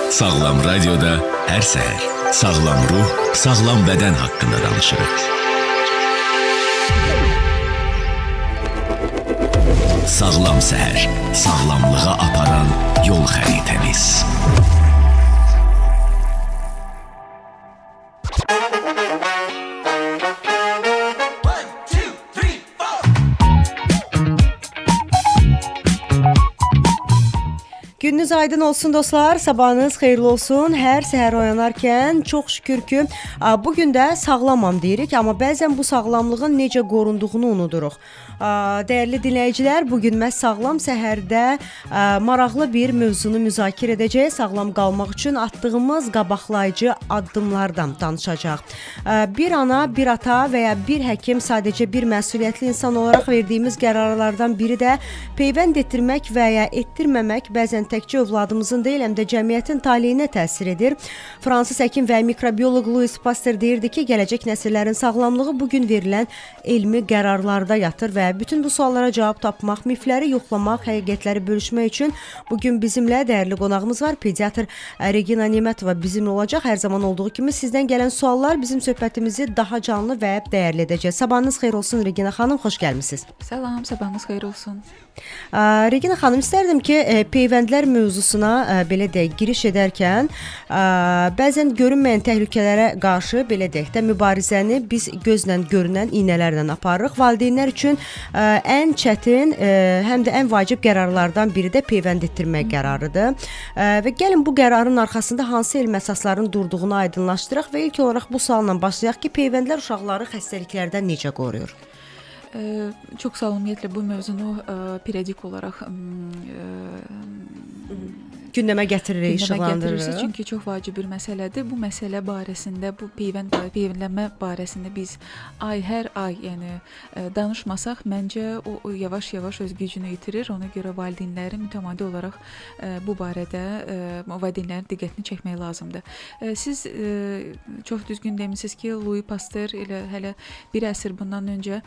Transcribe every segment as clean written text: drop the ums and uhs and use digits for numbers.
Sağlam radioda hər səhər sağlam ruh, sağlam bədən haqqında danışırıq. Sağlam səhər, sağlamlığa aparan yol xəritəmiz. Gününüz aydın olsun dostlar, sabahınız xeyirli olsun. Hər səhər oyanarkən çox şükür ki, bugün də sağlamam deyirik, amma bəzən bu sağlamlığın necə qorunduğunu unuduruq. Dəyərli dinləyicilər, bugün məhz sağlam səhərdə maraqlı bir mövzunu müzakirə edəcəyik. Sağlam qalmaq üçün atdığımız qabaqlayıcı addımlardan danışacağıq. Bir ana, bir ata və ya bir həkim sadəcə bir məsuliyyətli insan olaraq verdiyimiz qərarlardan biri də peyvənd etdirmək və ya etdirməmək bəzən təkcə övladımızın deyil, həm də cəmiyyətin taleyinə təsir edir. Fransız həkim və mikrobioloq Louis Pasteur deyirdi ki, gələcək nəsillərin sağlamlığı bugün verilən elmi qərarlarda yatır və bütün bu suallara cavab tapmaq, mifləri yoxlamaq, həqiqətləri bölüşmək üçün bugün bizimlə dəyərli qonağımız var. Pediatr Regina Nemətova bizimlə olacaq. Hər zaman olduğu kimi sizdən gələn suallar bizim söhbətimizi daha canlı və dəyərli edəcək. Sabahınız xeyir olsun Regina xanım, xoş gəlmisiniz. Salam, sabahınız xeyir olsun. Regina xanım, istərdim ki, peyvəndlər mövzusuna belə deyək, giriş edərkən bəzən görünməyən təhlükələrə qarşı belə deyək də mübarizəni biz gözlə görünən iynələrlə aparırıq. Valideynlər üçün ən çətin, həm də ən vacib qərarlardan biri də peyvənd etdirmək qərarıdır. Və gəlin bu qərarın arxasında hansı elm əsaslarının durduğunu aydınlaşdıraq və ilk olaraq bu sualla başlayaq ki, peyvəndlər uşaqları xəstəliklərdən necə qoruyur? Çox sağ olun, ümumiyyətlə bu mövzunu periodik olaraq gündəmə gətiririk, işıqlandırırıq. Çünki çox vacib bir məsələdir. Bu məsələ barəsində, bu peyvəndlənmə barəsində biz hər ay, yəni danışmasaq, məncə o yavaş-yavaş öz gücünü itirir. Ona görə valideynlərin mütəmadi olaraq bu barədə valideynlərin diqqətini çəkmək lazımdır. Siz çox düzgün demisiniz ki, Louis Pasteur hələ bir əsr bundan öncə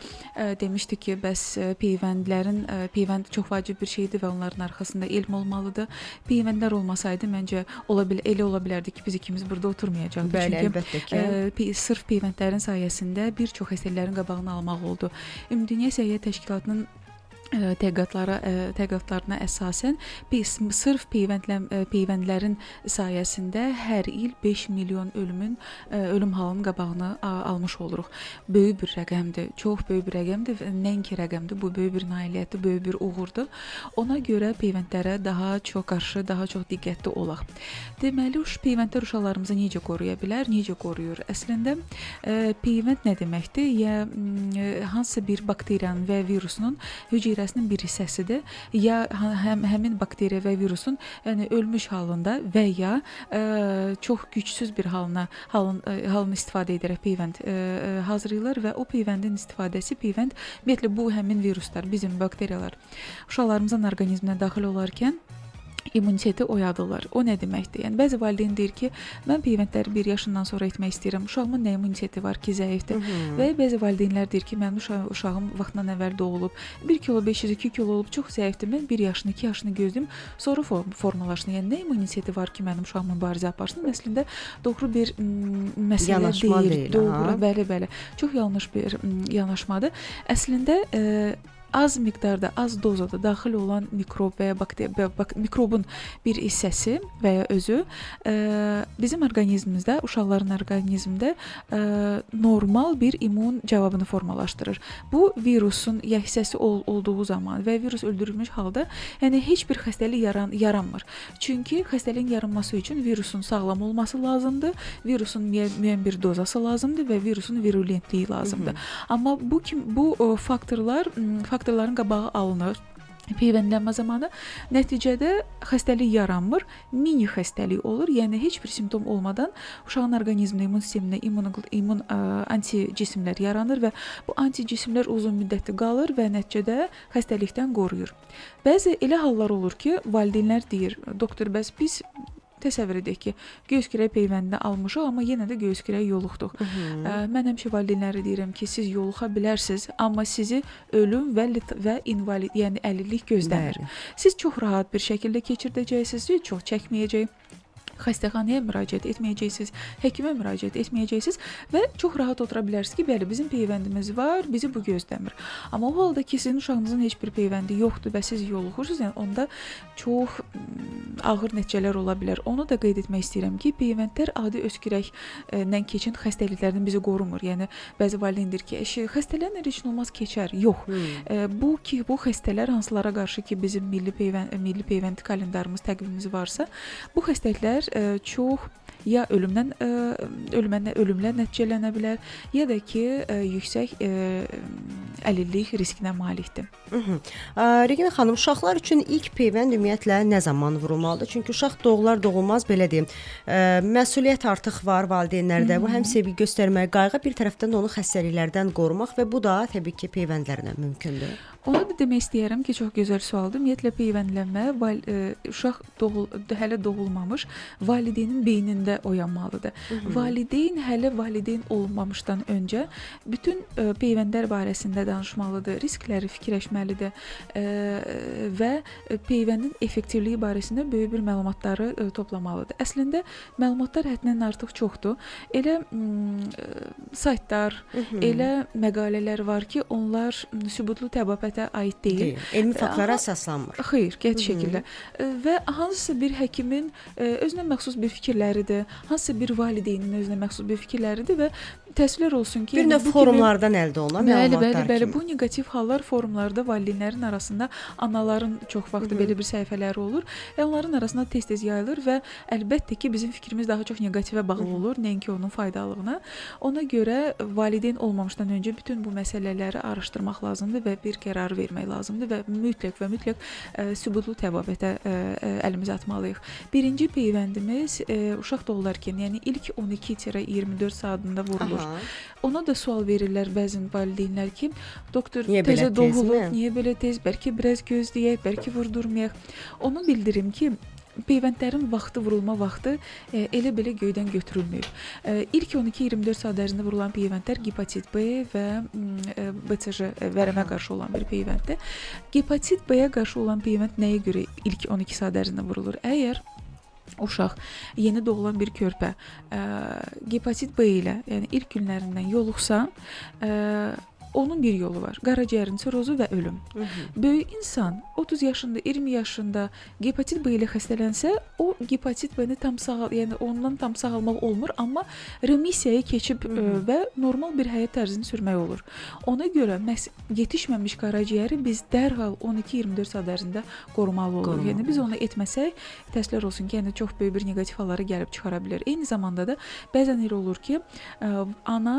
demişdi ki, bəs peyvənd çox vacib bir şeydir və onların arxasında elm olmalıdır. Peyvəndlər olmasaydı, məncə elə ola bilərdi ki, biz ikimiz burada oturmayacaqdıq. Bəli, əlbəttə ki. Sırf peyvəndlərin sayəsində bir çox xəstəliklərin qabağını almaq oldu. Ümumdünya Səhiyyə Təşkilatının tədqiqatlarına əsasən sırf peyvəndlərin sayəsində hər il 5 milyon ölüm halının qabağını almış oluruq. Böyük bir rəqəmdir, çox böyük bir rəqəmdir və nəinki rəqəmdir, bu böyük bir nailiyyətdir, böyük bir uğurdur. Ona görə peyvəndlərə daha çox diqqətli olaq. Deməli, peyvəndlər uşaqlarımızı necə qoruya bilər, necə qoruyur? Əslində, peyvənd nə deməkdir? Ya hansısa bir bakteriyanın və virusunun hüceyrəsinin bir hissəsidir, ya həmin bakteriya və virusun ölmüş halında və ya çox gücsüz bir halını istifadə edərək peyvənd hazırlayırlar və o peyvəndin istifadəsi, ümumiyyətlə bu həmin viruslar, bizim bakteriyalar uşaqlarımızın orqanizminə daxil olarkən immuniteti oyadırlar. O nə deməkdir? Yəni, bəzi valideyn deyir ki, mən peyvəndləri 1 yaşından sonra etmək istəyirəm. Uşağımın nə immuniteti var ki, zəifdir. Və bəzi valideynlər deyir ki, mənim uşağım vaxtından əvvəl doğulub. 1 kilo 502 kilo olub, çox zəifdir. Mən 1 yaşını, 2 yaşını gözləyim, sonra formalaşsın. Yəni, nə immuniteti var ki, mənim uşağım mübarizə aparsın? Əslində, doğru bir məsələ deyil. Doğru, bəli. Çox yanlış bir yanaşmadır. Əslində, az miqdarda, az dozada daxil olan mikrob və ya mikrobun bir hissəsi və ya özü bizim orqanizmimizdə, uşaqların orqanizmində normal bir immun cavabını formalaşdırır. Bu virusun ya hissəsi olduğu zaman və virus öldürülmüş halda, yəni heç bir xəstəlik yaranmır. Çünki xəstəliyin yaranması üçün virusun sağlam olması lazımdır, virusun müəyyən bir dozası lazımdır və virusun virulentliyi lazımdır. Amma bu faktorların qabağı alınır. Peyvəndlənmə zamanı nəticədə xəstəlik yaranmır, mini xəstəlik olur, yəni heç bir simptom olmadan uşağın orqanizmində, immun sistemində immun anticismlər yaranır və bu anticismlər uzun müddətli qalır və nəticədə xəstəlikdən qoruyur. Bəzi elə hallar olur ki, valideynlər deyir, doktor, bəs biz təsəvvür edək ki, göz-kürək peyvəndini almışıq, amma yenə də göz-kürək yoluxduq. Mən həmişə valideynlərə deyirəm ki, siz yoluxa bilərsiniz, amma sizi ölüm və invalid, yəni əlillik gözləmir. Siz çox rahat bir şəkildə keçirdəcəksiniz, çox çəkməyəcək. xəstəxanaya müraciət etməyəcəksiniz, həkimə müraciət etməyəcəksiniz və çox rahat otura bilərsiniz ki, bəli, bizim peyvəndimiz var, bizi bu gözləmir. Amma o halda ki, sizin uşağınızın heç bir peyvəndi yoxdur və siz yoluxursunuz, yəni onda çox ağır nəticələr ola bilər. Onu da qeyd etmək istəyirəm ki, peyvəndlər adi öskürəklə keçən xəstəliklərdən bizi qorumur. Yəni bəzi valideyndir ki, xəstələnir, heç nə olmaz, keçər. Yox. Bu xəstələr hansılara qarşı ki, bizim milli peyvənd kalendarımız, təqvimimiz varsa, bu xəstəliklər çox ya ölümlə nəticələnə bilər, ya da ki, yüksək əlillik riskinə malikdir. Regina xanım, uşaqlar üçün ilk peyvənd ümumiyyətlə nə zaman vurulmalıdır? Çünki uşaq doğular-doğulmaz belə deyim, məsuliyyət artıq var valideynlərdə. Bu həm sevgi göstərmək, qayğı, bir tərəfdən də onu xəstəliklərdən qorumaq və bu da təbii ki, peyvəndlərlə mümkündür. Ona da demək istəyirəm ki, çox gözəl sualdır. Ümumiyyətlə peyvəndlənmə uşaq hələ doğulmamış valideynin beynində oyanmalıdır. Valideyn hələ valideyn olmamışdan öncə bütün peyvəndlər barəsində danışmalıdır, riskləri fikirləşməlidir və peyvəndin effektivliyi barəsində böyük bir məlumatları toplamalıdır. Əslində məlumatlar həddindən artıq çoxdur. Elə saytlar, elə məqalələr var ki, onlar sübutlu təbabətə aid deyil. Elmi faktlara əsaslanmır. Xeyr, qəti şəkildə. Və hansısa bir həkimin özünə məxsus bir fikirləridir, hansısa bir valideynin özünə məxsus bir fikirləridir və təəssüflər olsun ki, bir növ forumlardan əldə olunan məlumatlar kimi. Bu neqativ hallar forumlarda valideynlərin arasında anaların çox vaxtı belə bir səhifələri olur və onların arasında tez-tez yayılır və əlbəttə ki, bizim fikrimiz daha çox neqativə bağlı olur, nəinki onun faydalılığına. Ona görə valideyn olmamışdan öncə bütün bu məsələləri araşdırmaq lazımdır və bir qərar vermək lazımdır və mütləq sübutlu təbabətə əlimizi atmalıyıq. Birinci peyvəndimiz uşaq doğularkən, yəni ilk 12-24 saatında vurulur. Ona da sual verirlər bəzən valideynlər ki, doktor, təzə doğulub, niyə belə tez, bəlkə biraz gözləyək, bəlkə vurdurmayaq. Onu bildirim ki, peyvəndlərin vurulma vaxtı elə belə göydən götürülmür. İlk 12-24 saat ərzində vurulan peyvəndlər gepatit B və BCG vərəmə qarşı olan bir peyvənddir. Gepatit B-yə qarşı olan peyvənd nəyə görə ilk 12 saat ərzində vurulur? Əgər uşaq yeni doğulan bir körpə gepatit B ilə, yəni ilk günlərindən yoluxsa, onun bir yolu var. Qaraciyərin sirozu və ölüm. Böyük insan 30 yaşında, 20 yaşında gepatit B ilə xəstələnsə, o gepatit B-ni yəni ondan tam sağalmaq olmur, amma remissiyaya keçib və normal bir həyat tərzini sürmək olur. Ona görə yetişməmiş qaraciyəri biz dərhal 12-24 saat ərzində qorumalı olur. Yəni biz onu etməsək, təəssüflər olsun ki, yəni çox böyük bir neqativ hallara gəlib çıxara bilər. Eyni zamanda da bəzən elə olur ki, ana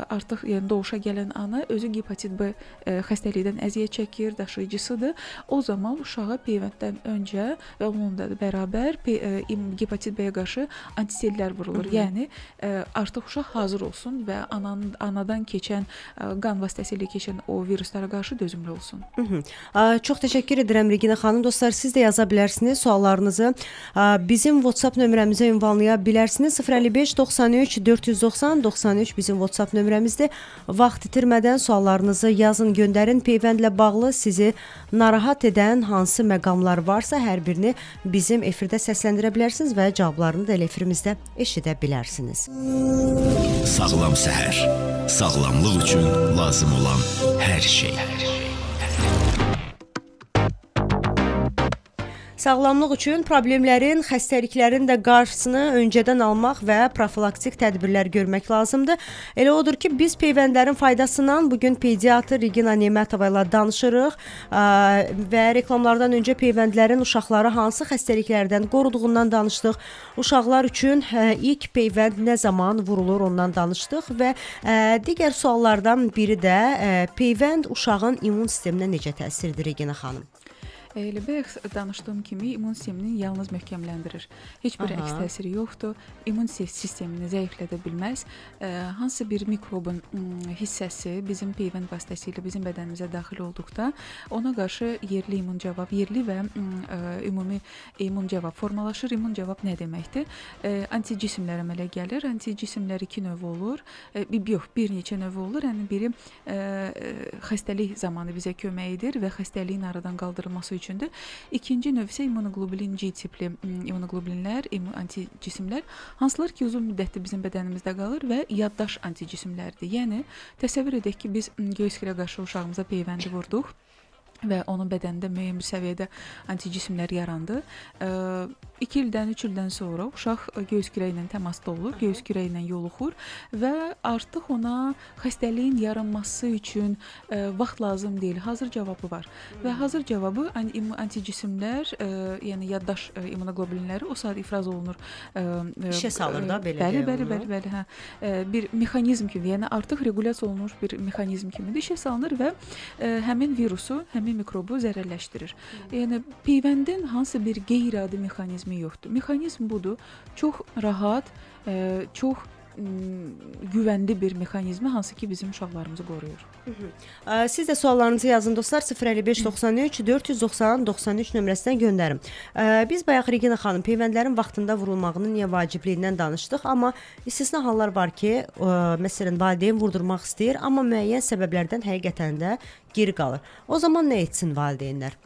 artıq, yəni doğuşa gələn ana özü gepatit B xəstəlikdən əziyyət çəkir, daşıyıcısıdır. O zaman uşağa peyvənddən öncə və onunla da bərabər gepatit B-yə qarşı antisellər vurulur. Yəni artıq uşaq hazır olsun və anadan keçən, qan vasitəsilə keçən o viruslara qarşı dözümlü olsun. Çox təşəkkür edirəm Regina xanım. Dostlar, siz də yaza bilərsiniz suallarınızı. Bizim WhatsApp nömrəmizə ünvanlaya bilərsiniz. 055 93 490 93 bizim WhatsApp nömrəmizdir. Vaxt itirmədən suallarınızı yazın, göndərin. Peyvəndlə bağlı sizi narahat edən hansı məqamlar varsa hər birini bizim efirdə səsləndirə bilərsiniz və cavablarını da efirimizdə eşidə bilərsiniz. Sağlam səhər. Sağlamlıq üçün lazım olan hər şey. Sağlamlıq üçün problemlərin, xəstəliklərin də qarşısını öncədən almaq və profilaktik tədbirlər görmək lazımdır. Elə odur ki, biz peyvəndlərin faydasından bugün pediatr Regina Nemətova ilə danışırıq və reklamlardan öncə peyvəndlərin uşaqları hansı xəstəliklərdən qoruduğundan danışdıq. Uşaqlar üçün ilk peyvənd nə zaman vurulur, ondan danışdıq və digər suallardan biri də peyvənd uşağın immun sisteminə necə təsirdir, Regina xanım? Elə bayaq danışdığım kimi immun sistemini yalnız möhkəmləndirir. Heç bir əks təsiri yoxdur. İmmun sistemini zəiflədə bilməz. Hansısa bir mikrobun hissəsi bizim peyvənd vasitəsilə bizim bədənimizə daxil olduqda ona qarşı yerli immun cavab, yerli və ümumi immun cavab formalaşır. İmmun cavab nə deməkdir? Anticismlər əmələ gəlir. Anticismlər iki növ olur. Bir neçə növ olur. Yəni biri xəstəlik zamanı bizə kömək edir və xəstəliyin aradan qaldırılması üçündür. İkinci növ isə immunoglobulin G tipli immunoglobulинlər, anticismlər, hansılar ki, uzun müddətli bizim bədənimizdə qalır və yaddaş anticismlərdir. Yəni, təsəvvür edək ki, biz göğüs kürə qarşı uşağımıza peyvəndi vurduq və onun bədənində müəyyən bir səviyyədə anticismlər yarandı. 2 ildən, 3 ildən sonra uşaq göğüs kürə ilə təmasda olur, göğüs kürə ilə yoluxur və artıq ona xəstəliyin yaranması üçün vaxt lazım deyil. Hazır cavabı var. Və hazır cavabı anticismlər, yəni yaddaş immunoglobulinləri o saat ifraz olunur. İşə salır da belə deyək. Bəli, hə. Bir mexanizm kimi, yəni artıq regulyasiya olunmuş bir mexanizm kimi işə salınır və həmin virusu, həmin mikrobu zərərləşdirir. Yəni peyvəndin hansı bir qeyri-adi mexanizmi yoxdur. Mexanizm budur. Çox rahat, çox güvənli bir mexanizmi, hansı ki bizim uşaqlarımızı qoruyur. Siz də suallarınızı yazın dostlar, 055 93 490 93 nömrəsindən göndərin. Biz bayaq Regina xanım peyvəndlərin vaxtında vurulmağının niyə vacibliyindən danışdıq, amma istisna hallar var ki, məsələn valideyn vurdurmaq istəyir, amma müəyyən səbəblərdən həqiqətən də geri qalır. O zaman nə etsin valideynlər?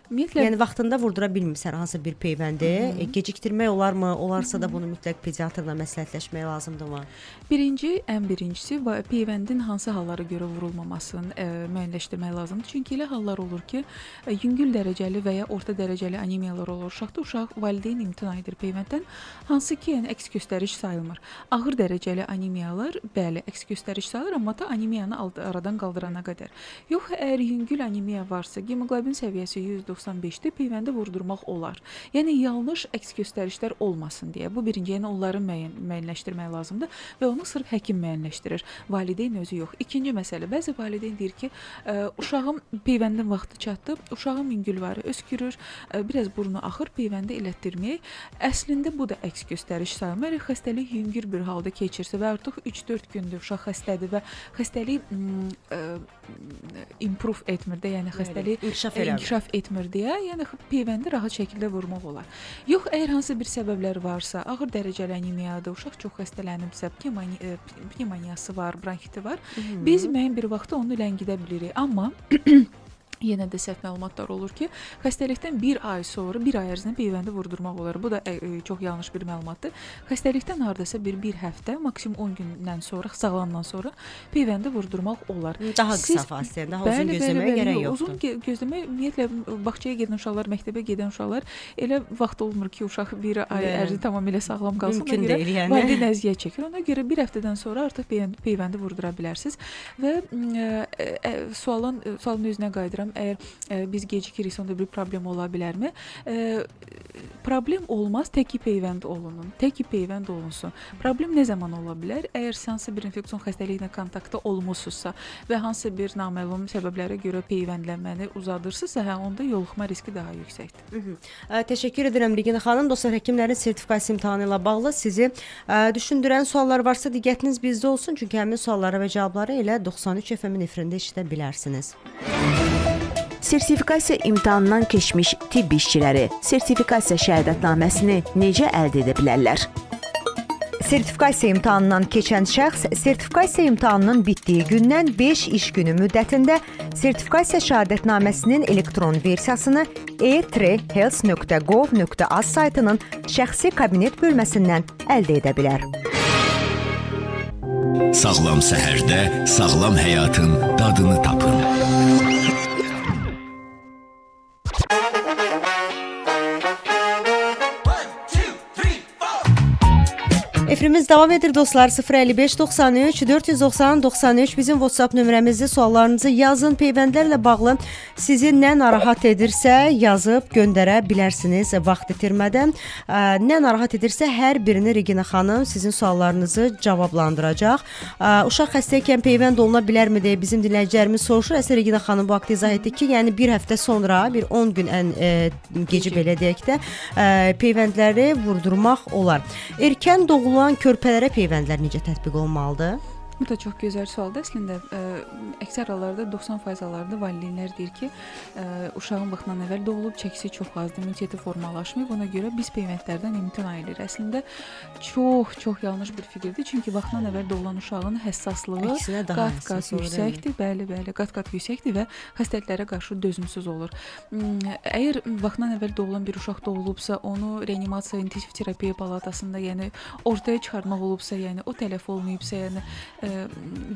Ümumiyyətlə, Yəni vaxtında vurdura bilmirsən hansı bir peyvəndi, gecikdirmək olarmı? Olarsa da bunu mütləq pediatrla məsləhətləşmək lazımdırmı? ən birincisi peyvəndin hansı hallara görə vurulmamasını müəyyənləşdirmək lazımdır. Çünki elə hallar olur ki, yüngül dərəcəli və ya orta dərəcəli anemiyalar olur uşaqda. Uşaq valideyn imtina edir peyvənddən, hansı ki, yəni əks göstəriş sayılmır. Ağır dərəcəli anemiyalar, bəli, əks göstəriş sayılır, amma da anemiyanı aradan qaldırana qədər. Yox, əgər yüngül anemiya varsa, hemoqlobin səviyyəsi 195-də peyvəndə vurdurmaq olar. Yəni yanlış əks göstərişlər olmasın deyə. Bu birinci, yəni onları müəyyənləşdirmək lazımdır və onu sırf həkim müəyyənləşdirir. Valideyn özü yox. İkinci məsələ, bəzi valideyn deyir ki, uşağım peyvəndin vaxtı çatdı, uşağım yüngülvarı öskürür, biraz burnu axır, peyvəndə elətdirməyək. Əslində bu da əks göstəriş sayılmır. Əgər xəstəlik yüngül bir halda keçirsə və artıq 3-4 gündür uşaq xəstədir və xəstəlik improve etmir də, yəni xəstəlik inkişaf etmir deyə, yəni peyvəndi rahat şəkildə vurmaq olar. Yox, əgər hansı bir səbəblər varsa, ağır dərəcəli anemiyadır, uşaq çox xəstələnibsə, pnevmoniyası var, bronxiti var, biz müəyyən bir vaxtda onu ləngidə bilirik. Amma yenə də səhv məlumatlar olur ki, xəstəlikdən bir ay sonra, bir ay ərzində peyvəndi vurdurmaq olar. Bu da çox yanlış bir məlumatdır. Xəstəlikdən hardasa bir həftə, maksimum 10 gündən sonra, sağlamdan sonra peyvəndi vurdurmaq olar. Daha qısa fasilə, daha uzun gözləməyə gərək yoxdur. Uzun gözləmək, ümumiyyətlə, bağçaya gedən uşaqlar, məktəbə gedən uşaqlar elə vaxt olmur ki, uşaq bir ay ərzində tamamilə sağlam qalsın. Mümkün deyil, yəni. Valideyn əziyyət çəkir. Ona görə bir həftədən sonra artıq peyvəndi vurdura bilərsiniz. Və sualın özünə qayıdıram. Əgər biz gecikiriksə, onda bir problem ola bilərmi? Problem olmaz, tək ki peyvənd olunun. Tək ki peyvənd olunsun. Problem nə zaman ola bilər? Əgər hansı bir infeksion xəstəliklə kontaktda olmusunuzsa və hansı bir naməlum səbəblərə görə peyvəndlənməni uzadırsınızsa, onda yoluxma riski daha yüksəkdir. Təşəkkür edirəm Regina xanım. Dostlar, həkimlərin sertifikasiya imtahanı ilə bağlı sizi düşündürən suallar varsa diqqətiniz bizdə olsun. Çünki həmin sualları və cavabları elə 93 FM-in efirində eşidə bilərsiniz. Sertifikasiya imtahanından keçmiş tibb işçiləri sertifikasiya şəhadətnaməsini necə əldə edə bilərlər? Sertifikasiya imtahanından keçən şəxs sertifikasiya imtahanının bitdiyi gündən 5 iş günü müddətində sertifikasiya şəhadətnaməsinin elektron versiyasını e-health.gov.az saytının şəxsi kabinet bölməsindən əldə edə bilər. Sağlam səhərdə sağlam həyatın dadını tapın. Efirimiz davam edir dostlar. 055 93 490 93 bizim WhatsApp nömrəmizdir. Suallarınızı yazın. Peyvəndlərlə bağlı sizi nə narahat edirsə yazıb göndərə bilərsiniz vaxt itirmədən. Nə narahat edirsə hər birini Regina xanım sizin suallarınızı cavablandıracaq. Uşaq xəstəykən peyvənd oluna bilərmi deyə bizim dinləyicilərimiz soruşur. Əslində Regina xanım bu haqda izah etdi ki, yəni bir həftə sonra, bir 10 gün ən gecə belə deyək də peyvəndləri vurdurmaq olar. Erkən doğulan körpələrə peyvəndlər necə tətbiq olunmalıdır? Bu da çox gözəl sualdır. Əslində əksər hallarda 90% hallarda valideynlər deyir ki, uşağın vaxtından əvvəl doğulub, çəkisi çox azdır, immuniteti formalaşmayıb. Ona görə biz peyvəndlərdən imtina edirik. Əslində çox yanlış bir fikirdir. Çünki vaxtından əvvəl doğulan uşağın həssaslığı Əksinə daha qat-qat həssas olur, yüksəkdir. Bəli, qat-qat yüksəkdir və xəstəliklərə qarşı dözümsüz olur. Əgər vaxtından əvvəl doğulan bir uşaq doğulubsa, onu reanimasiya, intensiv terapiya palatasında, yəni ortaya çıxarmaq olubsa, yəni o tələf olmayıbsa, yəni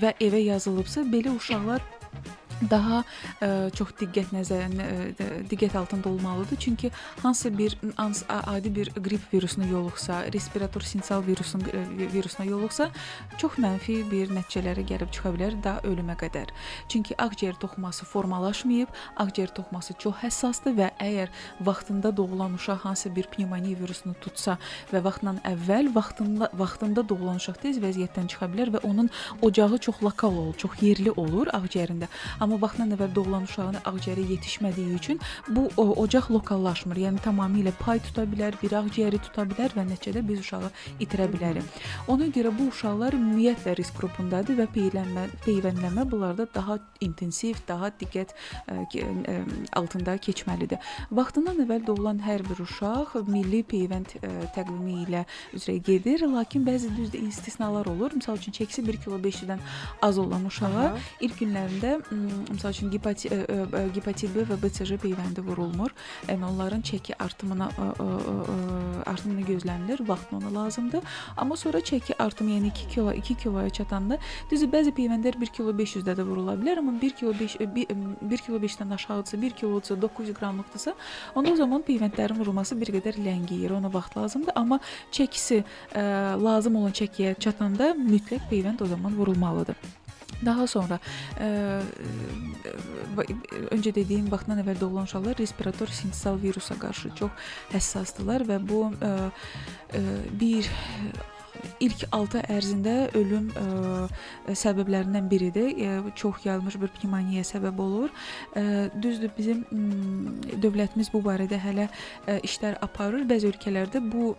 və evə yazılıbsa, belə uşaqlar daha çox diqqət altında olmalıdır. Çünki hansı bir adi bir qrip virusuna yoluxsa, respirator sinsal virusuna yoluxsa, çox mənfi bir nəticələrə gəlib çıxa bilər, daha ölümə qədər. Çünki ağciyər toxuması formalaşmayıb, ağciyər toxuması çox həssasdır və əgər vaxtında doğulan uşaq hansı bir pnevmoniya virusunu tutsa və vaxtından əvvəl vaxtında doğulan uşaq tez vəziyyətdən çıxa bilər və onun ocağı çox lokal olur, çox yerli olur ağciyərində. Amma vaxtından əvvəl doğulan uşağın ağciyəri yetişmədiyi üçün bu ocaq lokallaşmır. Yəni tamamilə pay tuta bilər, bir ağciyəri tuta bilər və nəticədə biz uşağı itirə bilərik. Ona görə bu uşaqlar ümumiyyətlə risk qrupundadır və peyvəndləmə bunlarda daha intensiv, daha diqqət altında keçməlidir. Vaxtından əvvəl doğulan hər bir uşaq milli peyvənd təqvimi ilə üzrə gedir, lakin bəzi düzdür istisnalar olur. Məsəl üçün çəkisi 1 kilo 500-dən az olan uşağa ilk günlərində məsəl üçün hepatit B və BCG peyvəndi vurulmur. Yəni onların çəki artımını gözlənilir, vaxt ona lazımdır. Amma sonra çəki artımı, yəni 2 kiloya çatanda düzdür bəzi peyvəndlər 1 kilo 500-də də vurula bilər, amma 1 kilo 5-dən aşağıdırsa, 1 kilosa, 900 qramlıqdırsa, onda o zaman peyvəndlərin vurulması bir qədər ləngiyir, ona vaxt lazımdır. Amma çəkisi lazım olan çəkiyə çatanda mütləq peyvənd o zaman vurulmalıdır. Daha sonra öncə dediyim vaxtdan əvvəl doğulan uşaqlar respirator sinsal virusa qarşı çox həssasdırlar və bu ilk 6 ərzində ölüm səbəblərindən biridir. Çox yayılmış bir pnevmoniyaya səbəb olur. Düzdür, bizim dövlətimiz bu barədə hələ işlər aparır. Bəzi ölkələrdə bu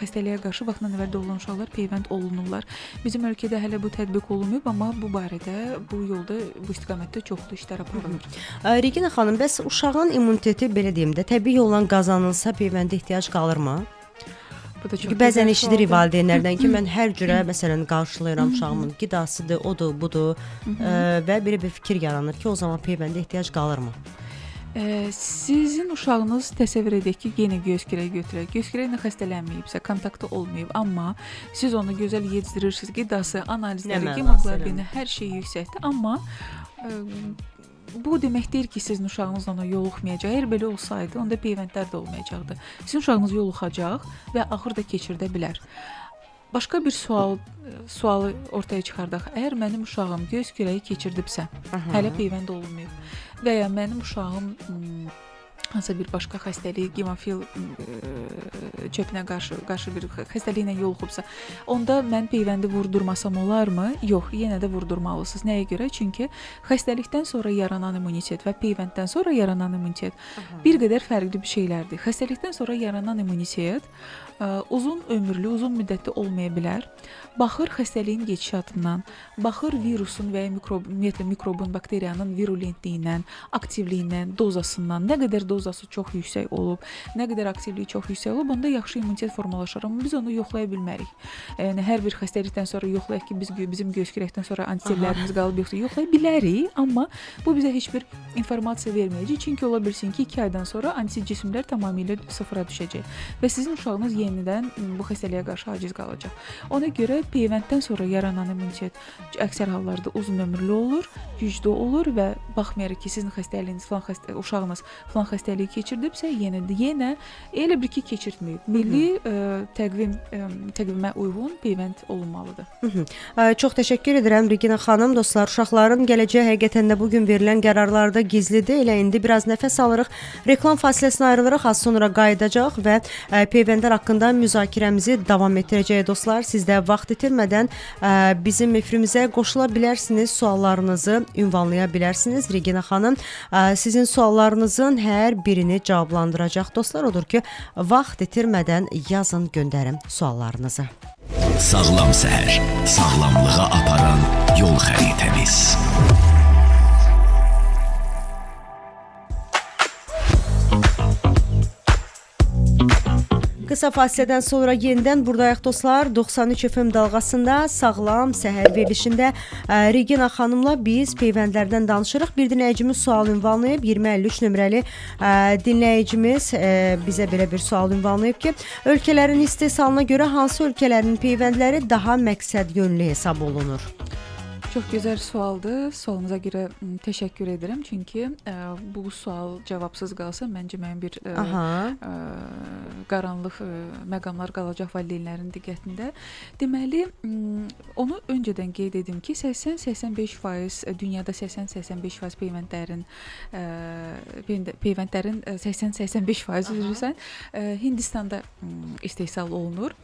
xəstəliyə qarşı vaxtdan əvvəl doğulan uşaqlar peyvənd olunurlar. Bizim ölkədə hələ bu tətbiq olunmayıb, amma bu barədə, bu yolda, bu istiqamətdə çoxlu işlər aparılır. Regina xanım, bəs uşağın immuniteti belə deyim də təbii yolla qazanılsa peyvəndə ehtiyac qalırmı? Çünki bəzən eşidirik valideynlərdən ki, mən hər cürə məsələn qarşılayıram uşağımın qidasıdır, odur, budur və belə bir fikir yaranır ki, o zaman peyvəndə ehtiyac qalırmı? Sizin uşağınız təsəvvür edək ki, yenə göz-kürək götürək. Göz-kürəklə xəstələnməyibsə, kontaktı olmayıb, amma siz onu gözəl yedirirsiniz, qidası, analizləri, hemoqlobini, hər şey yüksəkdir, amma bu demək deyil ki, sizin uşağınız ona yoluxmayacaq. Əgər belə olsaydı, onda peyvəndlər də olmayacaqdı. Sizin uşağınız yoluxacaq və axırda keçirdə bilər. Başqa bir sualı ortaya çıxardaq. Əgər mənim uşağım göz kürəyi keçirdibsə, hələ peyvənd olunmayıb və ya mənim uşağım hansısa bir başqa xəstəlik, hemofil çöpünə qarşı bir xəstəliyinə yoluxubsa, onda mən peyvəndi vurdurmasam olarmı? Yox, yenə də vurdurmalısınız. Nəyə görə? Çünki xəstəlikdən sonra yaranan immunitet və peyvənddən sonra yaranan immunitet bir qədər fərqli bir şeylərdir. Xəstəlikdən sonra yaranan immunitet uzun ömürlü, uzun müddətli olmaya bilər. Baxır xəstəliyin gedişatından, baxır virusun və ya mikrobun, bakteriyanın virulentliyindən, aktivliyindən, dozasından, nə qədər dozası çox yüksək olub, nə qədər aktivliyi çox yüksək olub, onda yaxşı immunitet formalaşır. Amma biz onu yoxlaya bilmərik. Yəni hər bir xəstəlikdən sonra yoxlayaq ki, bizim göz-kürəkdən sonra antisellərimiz qalıb yoxsa yoxlaya bilərik, amma bu bizə heç bir informasiya verməyəcək. Çünki ola bilsin ki, 2 aydan sonra anticismlər tamamilə sıfıra düşəcək və sizin uşağınız yenidən bu xəstəliyə qarşı aciz qalacaq. Ona görə peyvənddən sonra yaranan immunitet əksər hallarda uzun ömürlü olur, güclü olur və baxmayaraq ki, sizin xəstəliyiniz uşağınız falan xəstəliyi keçirdibsə, yenə elə bir ki, keçirtməyib. Milli təqvimə uyğun peyvənd olunmalıdır. Çox təşəkkür edirəm Regina xanım. Dostlar, uşaqların gələcəyi həqiqətən də bugün verilən qərarlarda gizlidir. Elə indi biraz nəfəs alırıq. Reklam fasiləsinə ayrılırıq. Az sonra qayıdacaq və peyvəndlər haqqında müzakirəmizi davam etdirəcəyik. Dostlar, siz də vaxt itirmədən bizim efrimizə qoşula bilərsiniz. Suallarınızı ünvanlaya bilərsiniz. Regina xanım sizin suallarınızın hər birini cavablandıracaq. Dostlar, odur ki, vaxt itirmədən yazın, göndərin suallarınızı. Sağlam səhər, sağlamlığa aparan yol xəritəmiz. Qısa fasilədən sonra yenidən buradayıq dostlar. 93 FM dalğasında sağlam səhər verilişində Regina xanımla biz peyvəndlərdən danışırıq. Bir dinləyicimiz sual ünvanlayıb, 2053 nömrəli dinləyicimiz bizə belə bir sual ünvanlayıb ki, ölkələrin istehsalına görə hansı ölkələrin peyvəndləri daha məqsəd yönlü hesab olunur? Çox gözəl sualdır. Sualınıza görə təşəkkür edirəm. Çünki bu sual cavabsız qalsa məncə mənim bir qaranlıq məqamlar qalacaq valideynlərin diqqətində. Deməli, onu öncədən qeyd edim ki, 80-85% dünyada 80-85% peyvəndlərin 80-85% üzrsən Hindistanda istehsal olunur.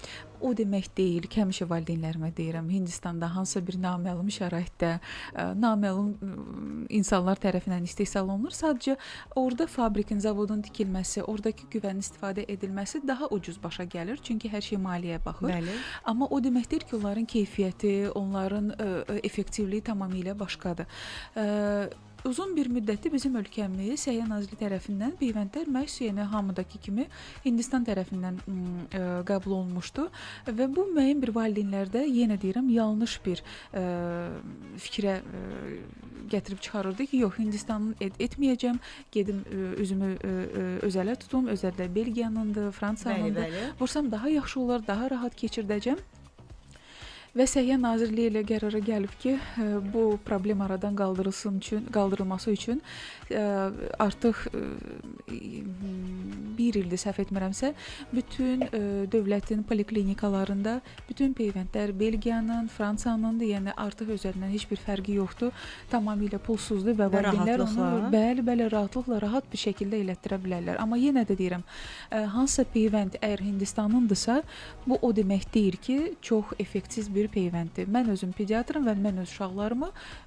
O demək deyil ki, həmişə valideynlərimə deyirəm, Hindistanda hansısa bir naməlum şəraitdə, naməlum insanlar tərəfindən istehsal olunur. Sadəcə orada fabrikin, zavodun tikilməsi, oradakı güvənin istifadə edilməsi daha ucuz başa gəlir. Çünki hər şey maliyyəyə baxır. Bəli. Amma o demək deyil ki, onların keyfiyyəti, onların effektivliyi tamamilə başqadır. Uzun bir müddətdir bizim ölkəmiz Səhiyyə Nazirliyi tərəfindən peyvəndlər məhz yəni hamıdakı kimi Hindistan tərəfindən qəbul olunmuşdu və bu müəyyən bir valideynlərdə yenə deyirəm yanlış bir fikrə gətirib çıxarırdı ki, yox Hindistanın etməyəcəm, gedim üzümü özələ tutum, özəldə Belgiyanındır, Fransanındır. Vursam daha yaxşı olar, daha rahat keçirdəcəm. Və Səhiyyə Nazirliyi ilə qərara gəlib ki, bu problem aradan qaldırılması üçün artıq bir ildir səhv etmirəmsə, bütün dövlətin poliklinikalarında bütün peyvəndlər Belgiyanın, Fransanın, yəni artıq özəlindən heç bir fərqi yoxdur. Tamamilə pulsuzdur və valideynlər onu bəli, rahatlıqla, rahat bir şəkildə elətdirə bilərlər. Amma yenə də deyirəm, hansısa peyvənd əgər Hindistanındırsa, bu o demək deyil ki, çox effektiv bir peyvənddir. Mən özüm pediatram və mən öz uşaqlarımı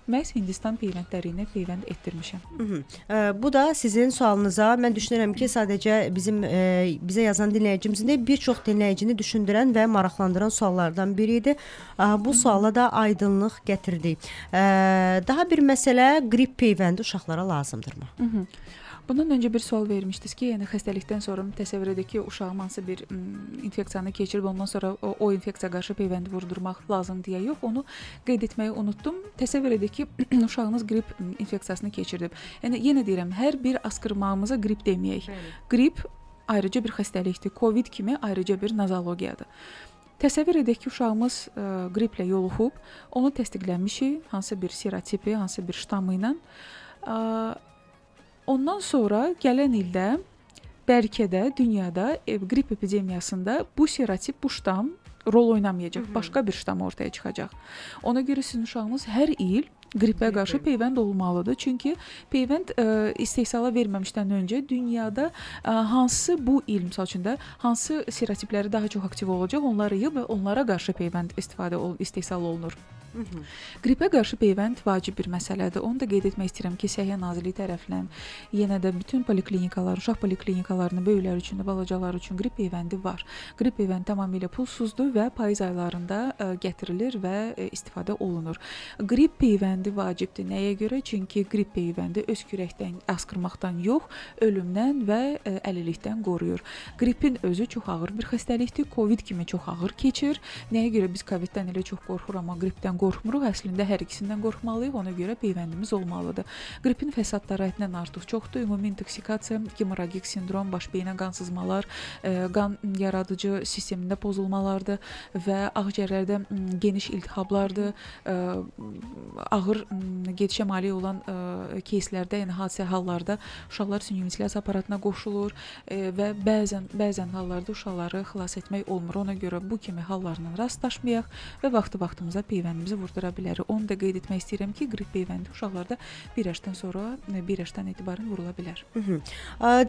məhz Hindistan peyvəndləri ilə peyvənd etdirmişəm. Bu da sizin sualınıza mən düşünürəm ki, sadəcə bizə yazan dinləyicimizin də bir çox dinləyicini düşündürən və maraqlandıran suallardan biri idi. Bu suala da aydınlıq gətirdik. Daha bir məsələ, qrip peyvəndi uşaqlara lazımdırmı? Bundan öncə bir sual vermişdiniz ki, yəni xəstəlikdən sonra təsəvvür edək ki, uşağım hansı bir infeksiyanı keçirib, ondan sonra o infeksiya qarşı peyvəndi vurdurmaq lazım deyə yox, onu qeyd etməyi unutdum. Təsəvvür edək ki, uşağınız qrip infeksiyasını keçirdib. Yəni yenə deyirəm, hər bir asqırmağımıza qrip deməyək. Qrip ayrıca bir xəstəlikdir. Covid kimi ayrıca bir nazologiyadır. Təsəvvür edək ki, uşağımız qriplə yoluxub, onu təsdiqlənmişik, hansı bir serotipi, hansı bir ştamı ilə. Ondan sonra gələn ildə bəlkə də dünyada qrip epidemiyasında bu serotip, bu ştam rol oynamayacaq. Başqa bir ştam ortaya çıxacaq. Ona görə sizin uşağınız hər il qripə qarşı peyvənd olmalıdır. Çünki peyvənd istehsala verməmişdən öncə dünyada hansı bu il, misal üçün də hansı serotipləri daha çox aktiv olacaq, onları yığıb və onlara qarşı peyvənd istehsal olunur. Qripə qarşı peyvənd vacib bir məsələdir. Onu da qeyd etmək istəyirəm ki, Səhiyyə Nazirliyi tərəfindən yenə də bütün poliklinikalar, uşaq poliklinikalarının böyüklər üçün, balacalar üçün qrip peyvəndi var. Qrip peyvəndi tamamilə pulsuzdur və payız aylarında gətirilir və istifadə olunur. Qrip peyvəndi vacibdir. Nəyə görə? Çünki qrip peyvəndi öz kürəkdən, asqırmaqdan yox, ölümdən və əlilikdən qoruyur. Qripin özü çox ağır bir xəstəlikdir. Covid kimi çox ağır keçir. Nəyə görə biz Coviddən elə çox qorxuruq, amma qripdən qorxmuruq. Əslində hər ikisindən qorxmalıyıq. Ona görə peyvəndimiz olmalıdır. Qripin fəsadları həddindən artıq çoxdur. Ümumi intoksikasiya, gemorragik sindrom, baş beyinə qansızmalar, qan yaradıcı sistemində pozulmalardır və ağciyərlərdə geniş iltihablardır. Ağır gedişə malik olan keyslərdə, yəni hadisə hallarda uşaqlar süni ventilasiya aparatına qoşulur və bəzən hallarda uşaqları xilas etmək olmur. Ona görə bu kimi hallarla rastlaşmayaq və vaxtımıza peyvəndimizi vurdura bilərik. Onu da qeyd etmək istəyirəm ki, qrip peyvəndi uşaqlarda 1 yaşdan sonra, 1 yaşdan etibarən vurula bilər.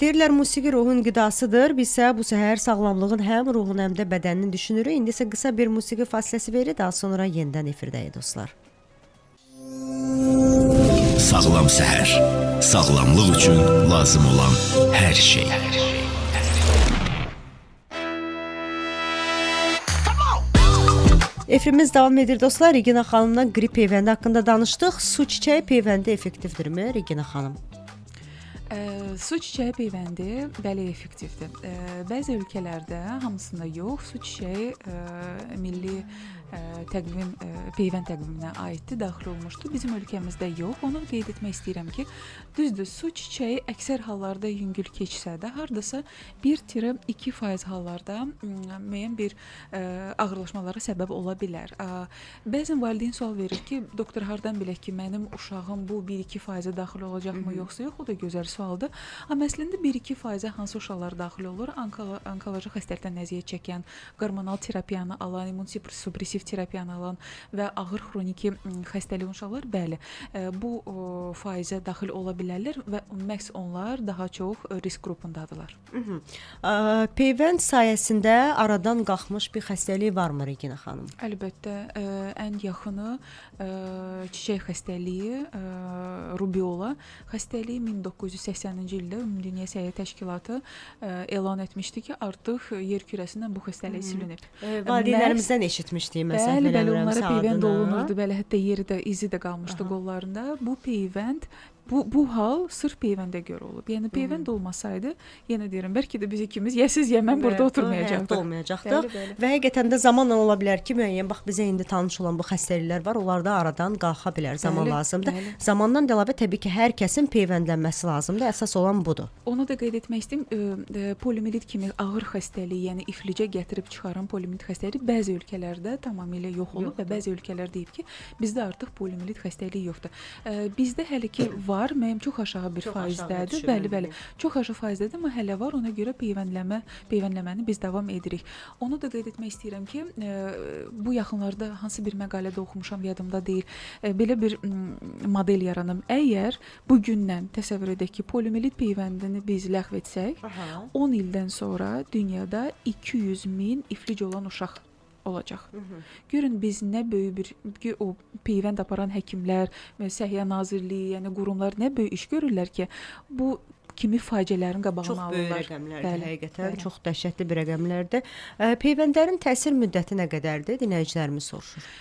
Deyirlər, musiqi ruhun qidasıdır. Biz isə bu səhər sağlamlığın həm ruhun, həm də bədənini düşünürük. İndi isə qısa bir musiqi fasiləsi veririk, daha sonra yenidən efirdəyik dostlar. Sağlam səhər. Sağlamlıq üçün lazım olan hər şey. Efirimiz davam edir dostlar. Regina xanımla qrip peyvəndi haqqında danışdıq. Su çiçəyi peyvəndi effektivdirmi Regina xanım? Su çiçəyi peyvəndi bəli effektivdir. Bəzi ölkələrdə, hamısında yox, su çiçəyi milli təqvim peyvənd təqviminə aiddir, daxil olmuşdur. Bizim ölkəmizdə yox. Onu qeyd etmək istəyirəm ki, düzdür, su çiçəyi əksər hallarda yüngül keçsə də, hardasa 1-2% hallarda müəyyən bir ağırlaşmalara səbəb ola bilər. Bəzən valideyn sual verir ki, doktor hardan bilək ki, mənim uşağım bu 1-2%-ə daxil olacaqmı, yoxsa yox? O da gözəl sualdır. Amma əslində 1-2%-ə hansı uşaqlar daxil olur? Onkoloji xəstəlikdən əziyyət çəkən, hormonal terapiyanı alan, immunosupressiv terapiyanı alan və ağır xroniki xəstəlik uşaqlar, bəli, bu faizə daxil ola bilərlər və məhz onlar daha çox risk qrupundadırlar. Peyvənd sayəsində aradan qalxmış bir xəstəlik varmı Regina xanım? Əlbəttə, ən yaxını çiçək xəstəliyi, rubiola xəstəliyi 1980-ci ildə Ümumdünya Səhiyyə Təşkilatı elan etmişdi ki, artıq yer kürəsindən bu xəstəlik silinib. Valideynlərimizdən eşitmişdik məsələn. Bəli, onlara peyvənd olunurdu, bəli, hətta yeri də, izi də qalmışdı qollarında. Bu peyvənd, bu hal sırf peyvəndə görə olub. Yəni peyvənd olmasaydı, yenə deyirəm, bəlkə də biz ikimiz siz mən burada oturmayacaqdıq. Və həqiqətən də zamanla ola bilər ki, müəyyən bax bizə indi tanış olan bu xəstəliklər var, onlar da aradan qalxa bilər, zaman lazımdır. Zamandan da əlavə təbii ki, hər kəsin peyvəndlənməsi lazımdır. Əsas olan budur. Onu da qeyd etmək istəyim, poliomiyelit kimi ağır xəstəlik, yəni iflicə gətirib çıxaran poliomiyelit xəstəliyi bəzi ölkələrdə tamamilə yox olub və bəzi ölkələr deyib ki, bizdə artıq poliomiyelit xəstəliyi yoxdur. Bizdə hələ ki var, mənim çox aşağı bir faizdədir. Bəli, çox aşağı faizdədir, amma hələ var, ona görə peyvəndləməni biz davam edirik. Onu da qeyd etmək istəyirəm ki, bu yaxınlarda hansı bir məqalədə oxumuşam, yadımda deyil, belə bir model yaranıb. Əgər bu gündən təsəvvür edək ki, poliomiyelit peyvəndini biz ləğv etsək, 10 ildən sonra dünyada 200 min iflic olan uşaq olacaq. Görün biz nə böyük bir o peyvənd aparan həkimlər və Səhiyyə Nazirliyi, yəni qurumlar nə böyük iş görürlər ki, bu kimi faciələrin qabağını alırlar. Çox böyük rəqəmlərdir, həqiqətən çox dəhşətli bir rəqəmlərdir. Peyvəndlərin təsir müddəti nə qədərdir? Dinləyicilərimiz soruşur.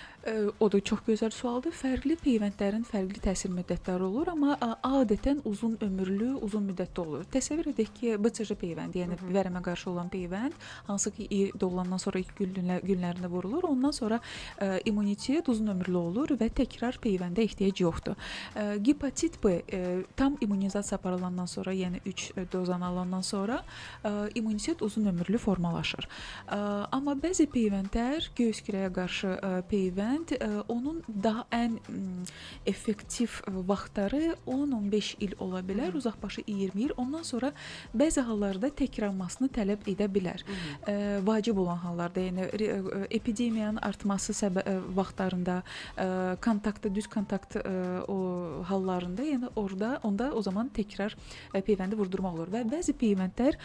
O da çox gözəl sualdır. Fərqli peyvəndlərin fərqli təsir müddətləri olur, amma adətən uzun ömürlü, uzun müddətli olur. Təsəvvür edək ki, BCG peyvəndi, yəni vərəmə qarşı olan peyvənd, hansı ki doğulandan sonra ilk günlərində vurulur, ondan sonra immunitet uzun ömürlü olur və təkrar peyvəndə ehtiyac yoxdur. Hepatit B tam immunizasiya aparılandan sonra, yəni 3 dozan alandan sonra immunitet uzun ömürlü formalaşır. Amma bəzi peyvəndlər, göy öskürəyə qarşı peyvənd, onun daha ən effektiv vaxtları 10-15 il ola bilər, uzaqbaşı 20 il. Ondan sonra bəzi hallarda təkrarlanmasını tələb edə bilər. Vacib olan hallarda, yəni epidemiyanın artması vaxtlarında, düz kontakt hallarında, yəni onda o zaman təkrar peyvəndi vurdurmaq olur və bəzi peyvəndlər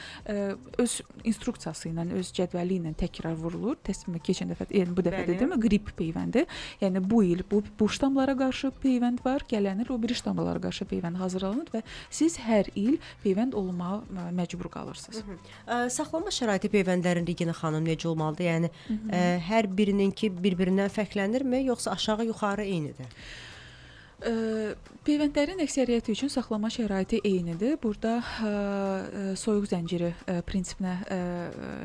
öz instruksiyası ilə, öz cədvəli ilə təkrar vurulur. Keçən dəfə, yəni bu dəfə dedim, qrip peyvəndi. Yəni bu il bu ştamlara qarşı peyvənd var, gələn il o biri ştamlara qarşı peyvənd hazırlanır və siz hər il peyvənd olmağa məcbur qalırsınız. Saxlama şəraiti peyvəndlərin Regina xanım necə olmalıdır? Yəni hər birininki bir-birindən fərqlənirmi, yoxsa aşağı-yuxarı eynidir? Peyvəndlərin əksəriyyəti üçün saxlama şəraiti eynidir. Burada soyuq zənciri prinsipinə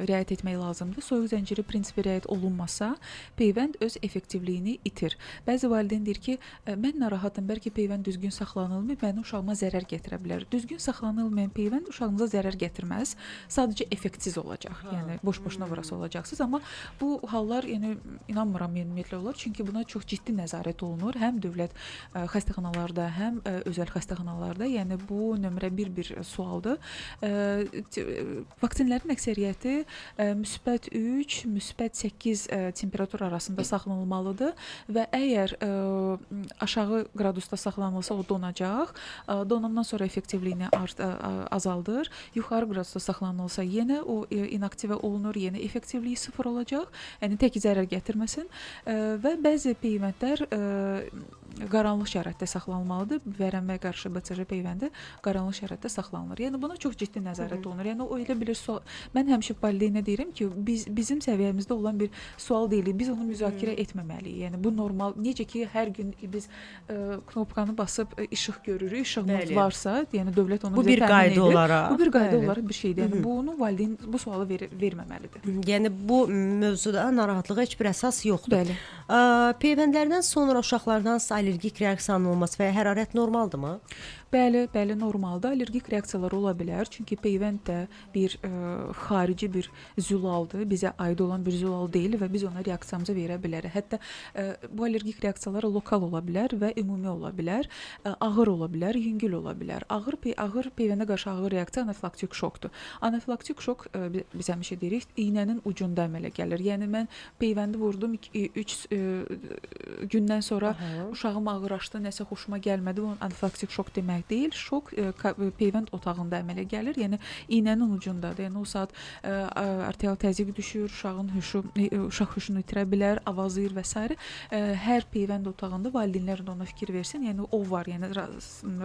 riayət etmək lazımdır. Soyuq zənciri prinsipi riayət olunmasa, peyvənd öz effektivliyini itir. Bəzi valideyn deyir ki, mən narahatım, bəlkə peyvənd düzgün saxlanılmır, mənim uşağıma zərər gətirə bilər. Düzgün saxlanılmayan peyvənd uşağınıza zərər gətirməz, sadəcə effektsiz olacaq. Yəni boş-boşuna vurası olacaqsınız, amma bu hallar, yəni inanmıram ümumiyyətlə olur, çünki buna çox ciddi nəzarət olunur, həm dövlət xəstəxanalarda, həm özəl xəstəxanalarda, yəni bu nömrə bir sualdır. Vaksinlərin əksəriyyəti müsbət 3, müsbət 8 temperatur arasında saxlanılmalıdır və əgər aşağı qradusda saxlanılsa o donacaq, donandan sonra effektivliyini azaldır, yuxarı qradusda saxlanılsa yenə o inaktivə olunur, yenə effektivliyi sıfır olacaq, yəni tək zərər gətirməsin və bəzi peyvəndlər qaranlıq şəraitdə saxlanılmalıdır. Vərəmə qarşı BCR peyvəndi qaranlıq şəraitdə saxlanılır. Yəni buna çox ciddi nəzarət olunur. Yəni o elə bilir sual. Mən həmişə valideynə deyirəm ki, bizim səviyyəmizdə olan bir sual deyil. Biz onu müzakirə etməməliyik. Yəni bu normal. Necə ki, hər gün biz knopkanı basıb işıq görürük. İşığımız varsa, yəni dövlət onu Bu bizə bir təmin qayda edir. olaraq. Bu bir qayda olaraq bir şeydir. Yəni bunu valideyn bu sualı verməməlidir. Yəni bu mövzuda narahatlığa heç bir əsas yoxdur. Bəli. Peyvəndlərdən sonra uşaqlardan hansı allergik reaksiyanın olması və ya hərarət normaldırmı? Bəli, normaldır. Allergik reaksiyalar ola bilər. Çünki peyvənd də bir xarici bir zülaldır. Bizə aid olan bir zülal deyil və biz ona reaksiyamızı verə bilərik. Hətta bu allergik reaksiyalar lokal ola bilər və ümumi ola bilər. Ağır ola bilər, yüngül ola bilər. Ağır peyvəndə qarşı ağır reaksiya anafilaktik şokdur. Anafilaktik şok biz həmişə deyirik, iynənin ucunda əmələ gəlir. Yəni mən peyvəndi vurdum 3 gündən sonra uşağım ağırlaşdı, nəsə xoşuma gəlmədi. Bu anafilaktik şok demək deyil. Şok peyvənd otağında əmələ gəlir. Yəni iynənin ucundadır. Yəni o saat arterial təzyiq düşür, uşaq huşunu itirə bilər, avazlayır və s. Hər peyvənd otağında valideynlər də ona fikir versin. Yəni o var. Yəni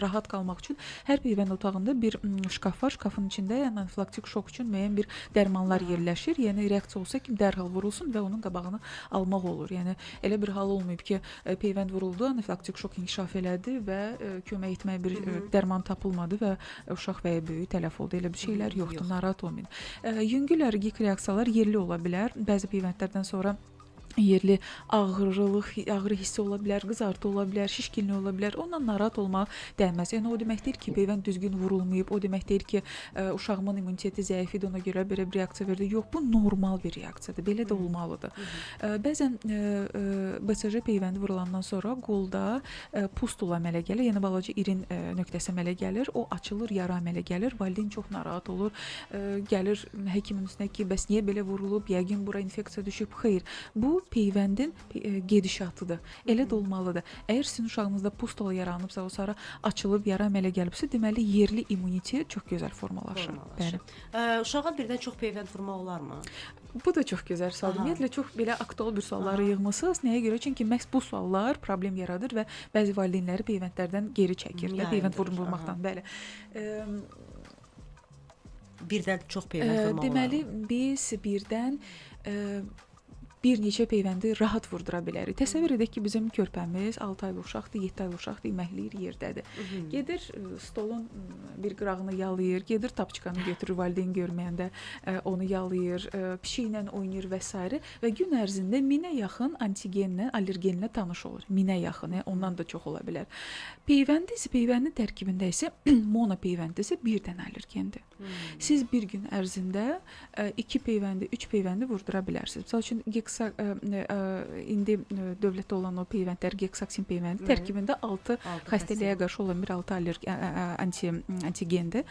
rahat qalmaq üçün hər peyvənd otağında bir şkaf var. Şkafın içində yəni anafilaktik şok üçün müəyyən bir dərmanlar yerləşir. Yəni reaksiya olsa ki, dərhal vurulsun və onun qabağını almaq olur. Yəni elə bir hal olmayıb ki, peyvənd vuruldu, anafilaktik şok inkişaf elədi və kömək etməyə bir dərman tapılmadı və uşaq və ya böyük tələf oldu. Elə bir şeylər yoxdur. Narahat olmayın. Yüngül allergik reaksiyalar yerli ola bilər. Bəzi peyvəndlərdən sonra yerli ağrı hissi ola bilər, qızartı ola bilər, şişkinlik ola bilər. Ondan narahat olmaq dəyməz. Yəni o demək deyil ki, peyvənd düzgün vurulmayıb, o demək deyil ki, uşağımın immuniteti zəif idi, ona görə belə bir reaksiya verdi. Yox, bu normal bir reaksiyadır. Belə də olmalıdır. Bəzən BCR peyvəndi vurulandan sonra qolda pustula əmələ gəlir, yəni balaca irin nöqtəsi əmələ gəlir. O açılır, yara əmələ gəlir. Valideyn çox narahat olur. Gəlir həkimin üstünə ki, bəs niyə belə vurulub? Yəqin bura infeksiya düşüb. Xeyr. Bu peyvəndin gedişatıdır. Elə də olmalıdır. Əgər sizin uşağınızda pustula yaranıbsa, o sonra açılıb yara əmələ gəlibsə, deməli yerli immunitet çox gözəl formalaşır. Bəli. Uşağa birdən çox peyvənd vurmaq olarmı? Bu da çox gözəl sualdır. Ümumiyyətlə çox belə aktual bir sualları yığmısınız. Nəyə görə? Çünki məhz bu suallar problem yaradır və bəzi valideynləri peyvəndlərdən geri çəkir. Peyvənd vurmaqdan. Bəli. Birdən çox peyvənd vurmaq olarmı? Deməli, biz birdən bir neçə peyvəndi rahat vurdura bilərik. Təsəvvür edək ki, bizim körpəmiz 6 aylı uşaqdır, 7 aylı uşaqdır, iməkləyir yerdədir. Gedir stolun bir qırağını yalayır, gedir tapçıqanı götürür, valideyn görməyəndə onu yalayır, pişiklə oynayır və s. və gün ərzində 1000-ə yaxın antigenlə, allergenlə tanış olur. 1000-ə yaxın, ondan da çox ola bilər. Peyvəndin tərkibində isə mono peyvəndi isə bir dənə allergendir. Siz bir gün ərzində 2 peyvəndi, 3 peyvəndi vurdura bilərsiniz. Məsəl üçün indi dövlətdə olan o peyvəndlər Gexaksin peyvəndi tərkibində 6 xəstəliyə qarşı olan bir 6 antigendir.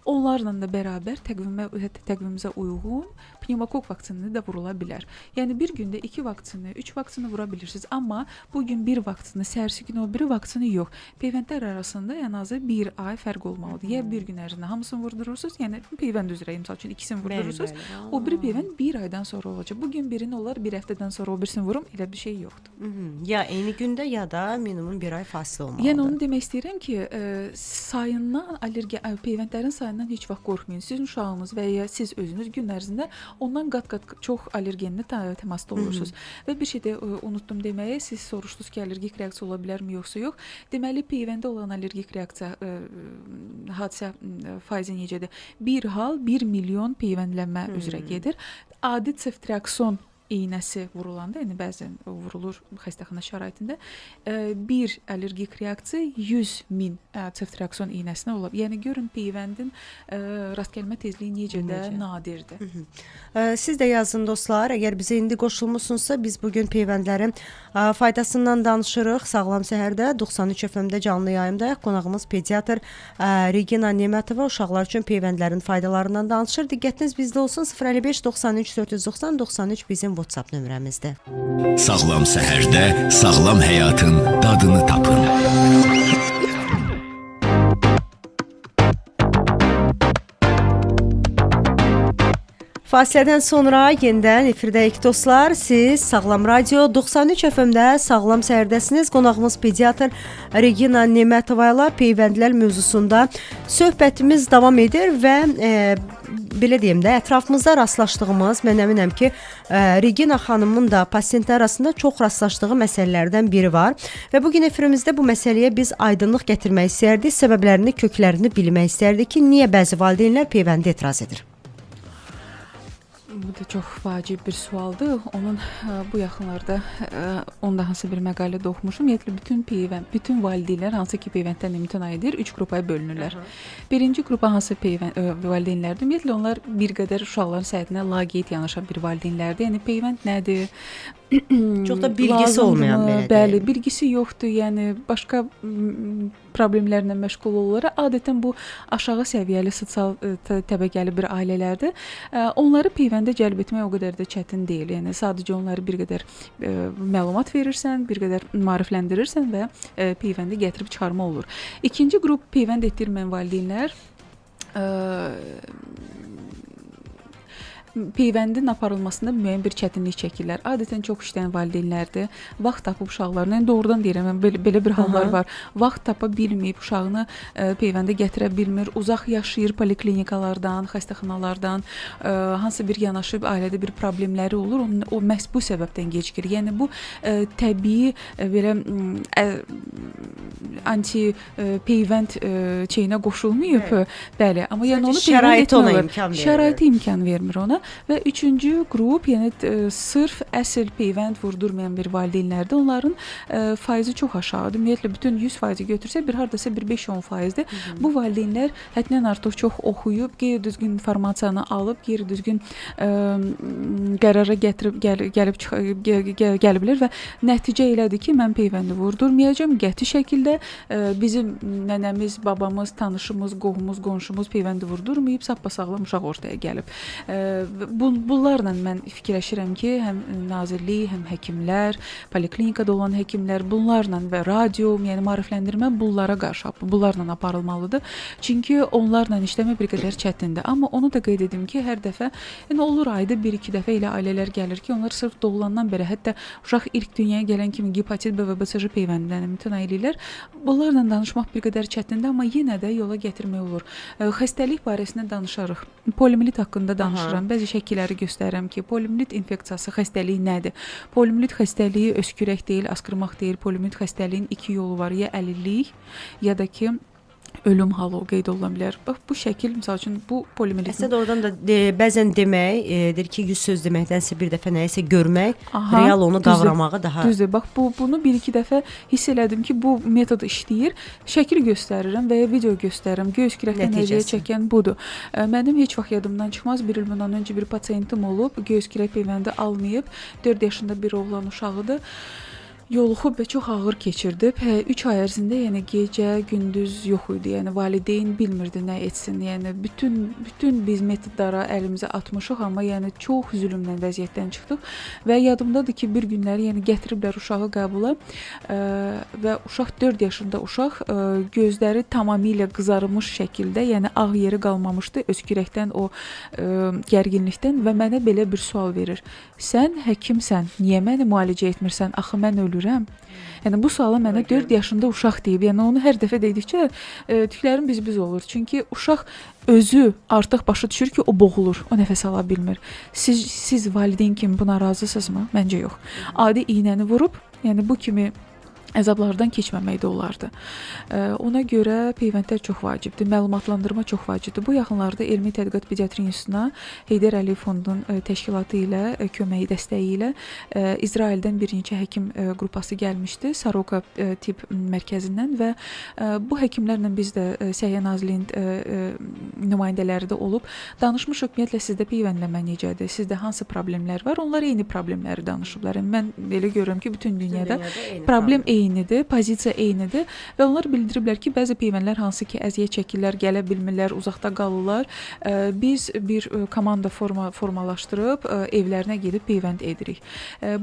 Onlarla da bərabər təqvimimizə uyğun pneumokok vaksinini də vurula bilər. Yəni bir gündə 2 vaksini, 3 vaksini vura bilirsiniz. Amma bu gün bir vaksini, səhərsi gün o biri vaksini yox. Peyvəndlər arasında ən azı 1 ay fərq olmalıdır. Ya bir gün ərzində hamısını vurdurursunuz, yəni peyvənd üzrə məsəl üçün ikisini vurdurursunuz. O biri peyvənd 1 aydan sonra olacaq. Bu gün birini olar, 1 həftədən sonra o birisini vurum, elə bir şey yoxdur. Ya eyni gündə ya da minimum 1 ay fasilə olmalıdır. Yəni onu demək istəyirəm ki, peyvəndlərin sayından heç vaxt qorxmayın. Sizin uşağınız və ya siz özünüz gün ərzində ondan qat-qat çox allergenlə təmasda olursunuz. Və bir şey də unutdum deməyə, siz soruşdunuz ki, allergik reaksiya ola bilərmi yoxsa yox. Deməli, peyvəndə olan allergik reaksiya hadisə faizi necədir? Bir hal 1 milyon peyvəndlənmə üzrə gedir. Adi ceftriakson iynəsi vurulanda, yəni bəzən vurulur xəstəxana şəraitində, bir allergik reaksiya 100.000 ceftriakson iynəsinə ola bilər. Yəni görün peyvəndin rast gəlmə tezliyi necə də nadirdir. Siz də yazın dostlar, əgər bizə indi qoşulmusunuzsa, biz bugün peyvəndlərin faydasından danışırıq. Sağlam səhərdə 93 FM-də canlı yayımdayıq. Qonağımız pediatr Regina Nemətova uşaqlar üçün peyvəndlərin faydalarından danışır. Diqqətiniz bizdə olsun. 055 93 490 93 bizim WhatsApp nömrəmizdir. Sağlam səhərdə sağlam həyatın dadını tapın. Fasilədən sonra yenidən efirdəyik dostlar. Siz Sağlam Radio 93 FM-də Sağlam Səhərdəsiniz. Qonağımız pediatr Regina Nemətova ilə peyvəndlər mövzusunda söhbətimiz davam edir və belə deyim də, ətrafımızda rastlaşdığımız, mən əminəm ki, Regina xanımın da pasientlər arasında çox rastlaşdığı məsələlərdən biri var. Və bugün efirimizdə bu məsələyə biz aydınlıq gətirmək istərdik, səbəblərini, köklərini bilmək istərdik ki, niyə bəzi valideynlər peyvəndə etiraz edir? Bu da çox vacib bir sualdır. Onun bu yaxınlarda onda hansı bir məqalədə oxumuşum. Ümumiyyətlə bütün valideynlər hansı ki peyvənddən imtina edir, 3 qrupa bölünürlər. Birinci qrupa hansı valideynlərdir? Ümumiyyətlə onlar bir qədər uşaqların səhhətinə laqeyd yanaşan bir valideynlərdir. Yəni peyvənd nədir? Çox da bilgisi olmayan belə. Bəli, bilgisi yoxdur. Yəni başqa problemlərlə məşğul olurlar. Adətən bu aşağı səviyyəli sosial təbəqəli bir ailələrdir. Onları peyvəndə cəlb etmək o qədər də çətin deyil. Yəni sadəcə onları bir qədər məlumat verirsən, bir qədər maarifləndirirsən və peyvəndə gətirib çıxarma olur. İkinci qrup peyvənd etdirməyən valideynlər peyvəndin aparılmasında müəyyən bir çətinlik çəkirlər. Adətən çox işləyən valideynlərdir. Vaxt tapıb uşaqlarına, yəni doğrudan deyirəm, belə bir hallar var. Vaxt tapa bilməyib uşağını peyvəndə gətirə bilmir. Uzaq yaşayır poliklinikalardan, xəstəxanalardan, hansı bir yanaşıb ailədə bir problemləri olur. O məhz bu səbəbdən gecikir. Yəni bu təbii belə anti-peyvənd şeyinə qoşulmayıb. Bəli, amma yəni onu şəraiti imkan vermir ona. Və üçüncü qrup, yəni sırf əsl peyvənd vurdurmayan bir valideynlərdir. Onların faizi çox aşağıdır. Ümumiyyətlə bütün 100% götürsək, bir hardasa bir 5-10%-dir. Bu valideynlər həddindən artıq çox oxuyub, qeyri-düzgün informasiyanı alıb, qeyri-düzgün qərara gəliblər və nəticə elədir ki, mən peyvəndi vurdurmayacağam. Qəti şəkildə bizim nənəmiz, babamız, tanışımız, qohumuz, qonşumuz peyvəndi vurdurmayıb, sapasağlam uşaq ortaya gəlib. Bunlarla mən fikirləşirəm ki, həm nazirlik, həm həkimlər, poliklinikada olan həkimlər bunlarla və radio, yəni maarifləndirmə bunlara qarşı, bunlarla aparılmalıdır. Çünki onlarla işləmək bir qədər çətindir. Amma onu da qeyd edim ki, hər dəfə, yəni olur ayda 1-2 dəfə elə ailələr gəlir ki, onlar sırf doğulandan bəri, hətta uşaq ilk dünyaya gələn kimi hepatit B və BCG peyvəndindən imtina edirlər. Bunlarla danışmaq bir qədər çətindir, amma yenə də yola gətirmək olur. Xəstəlik barəsində danışarıq. Poliomiyelit haqqında danışıram. Bəzi şəkilləri göstərirəm ki, poliomiyelit infeksiyası xəstəliyi nədir? Poliomiyelit xəstəliyi öskürək deyil, askırmaq deyil. Poliomiyelit xəstəliyin 2 yolu var. Ya əlillik, ya da ki ölüm halı qeyd oluna bilər. Bax bu şəkil məsəl üçün bu poliomiyelit. Əslində oradan da bəzən demək, deyir ki, 100 söz deməkdənsə bir dəfə nəyisə görmək, real onu qavramağı daha. Düzdür. Bax bunu 1-2 dəfə hiss elədim ki, bu metod işləyir. Şəkil göstərirəm və ya video göstərirəm. Göy öskürəkdən əziyyət çəkən budur. Mənim heç vaxt yadımdan çıxmaz, bir il bundan öncə bir pasiyentim olub, göy öskürək peyvəndi almayıb, 4 yaşında bir oğlan uşağıdır. Yoluxub və çox ağır keçirdi. 3 ay ərzində, yəni gecə, gündüz yox idi. Yəni valideyn bilmirdi nə etsin. Yəni bütün biz metodlara əlimizə atmışıq, amma yəni çox zülmlə vəziyyətdən çıxdıq və yadımdadır ki, bir günləri yəni gətiriblər uşağı qəbula və uşaq 4 yaşında uşaq, gözləri tamamilə qızarmış şəkildə, yəni ağ yeri qalmamışdı öskürəkdən, o gərginlikdən və mənə belə bir sual verir. Sən həkimsən, niyə məni müalicə etmirsən? Axı mən ölürəm. Yəni bu suala mənə 4 yaşında uşaq deyib. Yəni onu hər dəfə dedikcə tüklərim biz olur. Çünki uşaq özü artıq başa düşür ki, o boğulur, o nəfəs ala bilmir. Siz valideyn kimi buna razısınızmı? Məncə yox. Adi iynəni vurub, yəni bu kimi əzablardan keçməmək də olardı. Ona görə peyvəndlər çox vacibdir, məlumatlandırma çox vacibdir. Bu yaxınlarda Elmi Tədqiqat Pediatri İnstitutuna Heydər Əliyev Fondunun təşkilatı ilə, köməyi, dəstəyi ilə İsraildən bir neçə həkim qrupası gəlmişdi, Saroka tip mərkəzindən və bu həkimlərlə biz də Səhiyyə Nazirliyinin nümayəndələri də olub danışmışıq. Ümumiyyətlə sizdə peyvəndləmə necədir? Sizdə hansı problemlər var? Onlar eyni problemləri danışıblar. Yəni mən belə görürəm ki, bütün dünyada problem eynidir. eynidir, pozisiya eynidir və onlar bildiriblər ki, bəzi peyvəndlər hansı ki, əziyyət çəkirlər, gələ bilmirlər, uzaqda qalırlar. Biz bir komanda formalaşdırıb evlərinə gedib peyvənd edirik.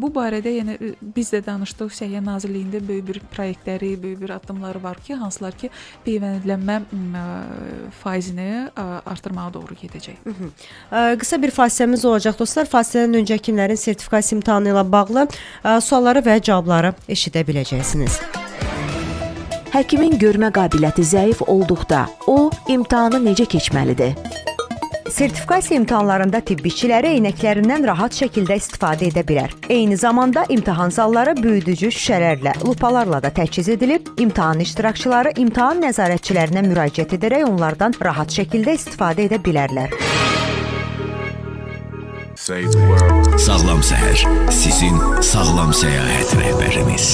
Bu barədə yəni biz də danışdıq, Səhiyyə Nazirliyində böyük bir proyektləri, böyük bir addımları var ki, hansılar ki, peyvəndlənmə faizini artırmağa doğru gedəcək. Qısa bir fasiləmiz olacaq dostlar. Fasilədən öncə kimlərin sertifikasiya imtahanı ilə bağlı sualları və cavabları eşidə biləcəksiniz. Həkimin görmə qabiliyyəti zəif olduqda o imtahanı necə keçməlidir? Sertifikasiya imtahanlarında tibb işçiləri eynəklərindən rahat şəkildə istifadə edə bilər. Eyni zamanda imtahan zalları böyüdücü şüşələrlə, lupalarla da təchiz edilib. İmtahan iştirakçıları imtahan nəzarətçilərinə müraciət edərək onlardan rahat şəkildə istifadə edə bilərlər. Sağlam Səhər, sizin sağlam səyahət rəhbəriniz.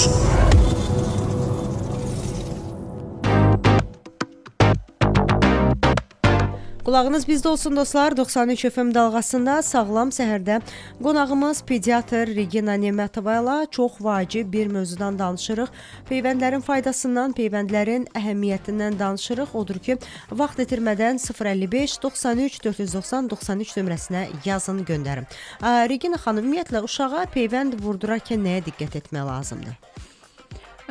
Qulağınız bizdə olsun dostlar. 93 FM dalğasında Sağlam Səhərdə qonağımız pediatr Regina Nemətova ilə çox vacib bir mövzudan danışırıq. Peyvəndlərin faydasından, peyvəndlərin əhəmiyyətindən danışırıq. Odur ki, vaxt itirmədən 055 93 490 93 nömrəsinə yazın, göndərin. Regina xanım, ümumiyyətlə uşağa peyvənd vurdurarkən nəyə diqqət etmək lazımdır?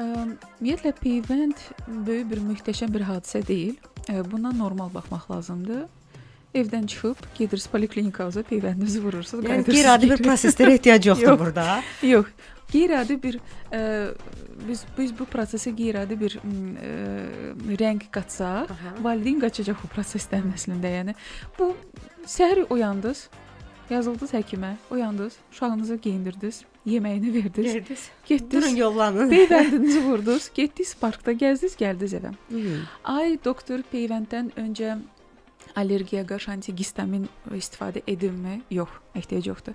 Ümumiyyətlə peyvənd böyük bir möhtəşəm bir hadisə deyil. Buna normal baxmaq lazımdır. Evdən çıxıb gedirsiniz poliklinikaya, peyvəndinizi vurursunuz. Yəni qeyri-adi bir proseslərə ehtiyac yoxdur burada. Yox. Qeyri-adi bir biz bu prosesə qeyri-adi bir rəng qatsaq, valideyn qaçacaq bu prosesdən əslində. Yəni bu səhər oyandınız, yazıldınız həkimə, oyandınız, uşağınızı geyindirdiniz, yeməyini verdiniz, getdiniz, durun yollanın, peyvəndinizi vurdunuz, getdiniz parkda gəzdiniz, gəldiniz evə. Ay doktor, peyvənddən öncə allergiya qarşı antihistamin istifadə edilmi? Yox, ehtiyac yoxdur.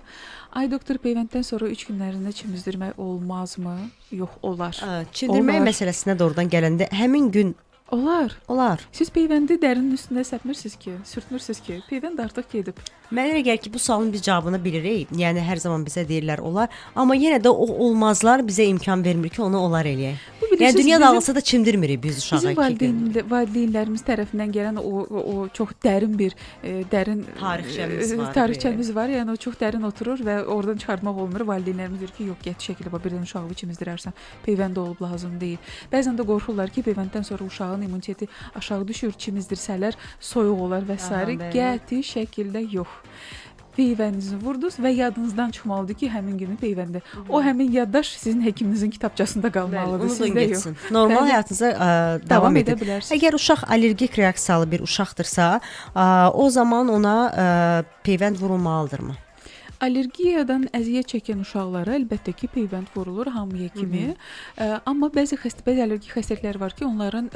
Ay doktor, peyvənddən sonra 3 gün ərzində çimizdirmək olmazmı? Yox, olar. Çimdirmək məsələsinə doğrudan gələndə həmin gün Olar. Siz peyvəndi dərinin üstündə səpmirsiniz ki, sürtmürsünüz ki, peyvənd artıq gedib. Mənə elə gəlir ki, bu sualın biz cavabını bilirik. Yəni hər zaman bizə deyirlər olar, amma yenə də o olmazlar bizə imkan vermir ki, onu olar eləyək. Yəni dünya dalğası da çimdirmirik biz uşağa. Bizim valideynlərimiz tərəfindən gələn o çox dərin bir tarixçəmiz var. Yəni o çox dərin oturur və oradan çıxartmaq olmur. Valideynlərimiz deyir ki, yox, get şəkildə birdən uşağı çimizdirərsən, peyvənd olub lazım deyil. Bəzən də qorxurlar ki, peyvənddən sonra uşağın immuniteti aşağı düşür, çimizdirsələr soyuq olar və s. Qəti şəkildə yox. Peyvəndinizi vurdunuz və yadınızdan çıxmalıdır ki, həmin günü peyvəndə. O həmin yaddaş sizin həkiminizin kitabçasında qalmalıdır. Sizdə yox. Normal həyatınıza davam edə bilərsiniz. Əgər uşaq allergik reaksiyalı bir uşaqdırsa, o zaman ona peyvənd vurulmalıdırmı? Allergiyadan əziyyət çəkən uşaqlara əlbəttə ki, peyvənd vurulur hamıya kimi. Amma bəzi allergik xəstəliklər var ki, onların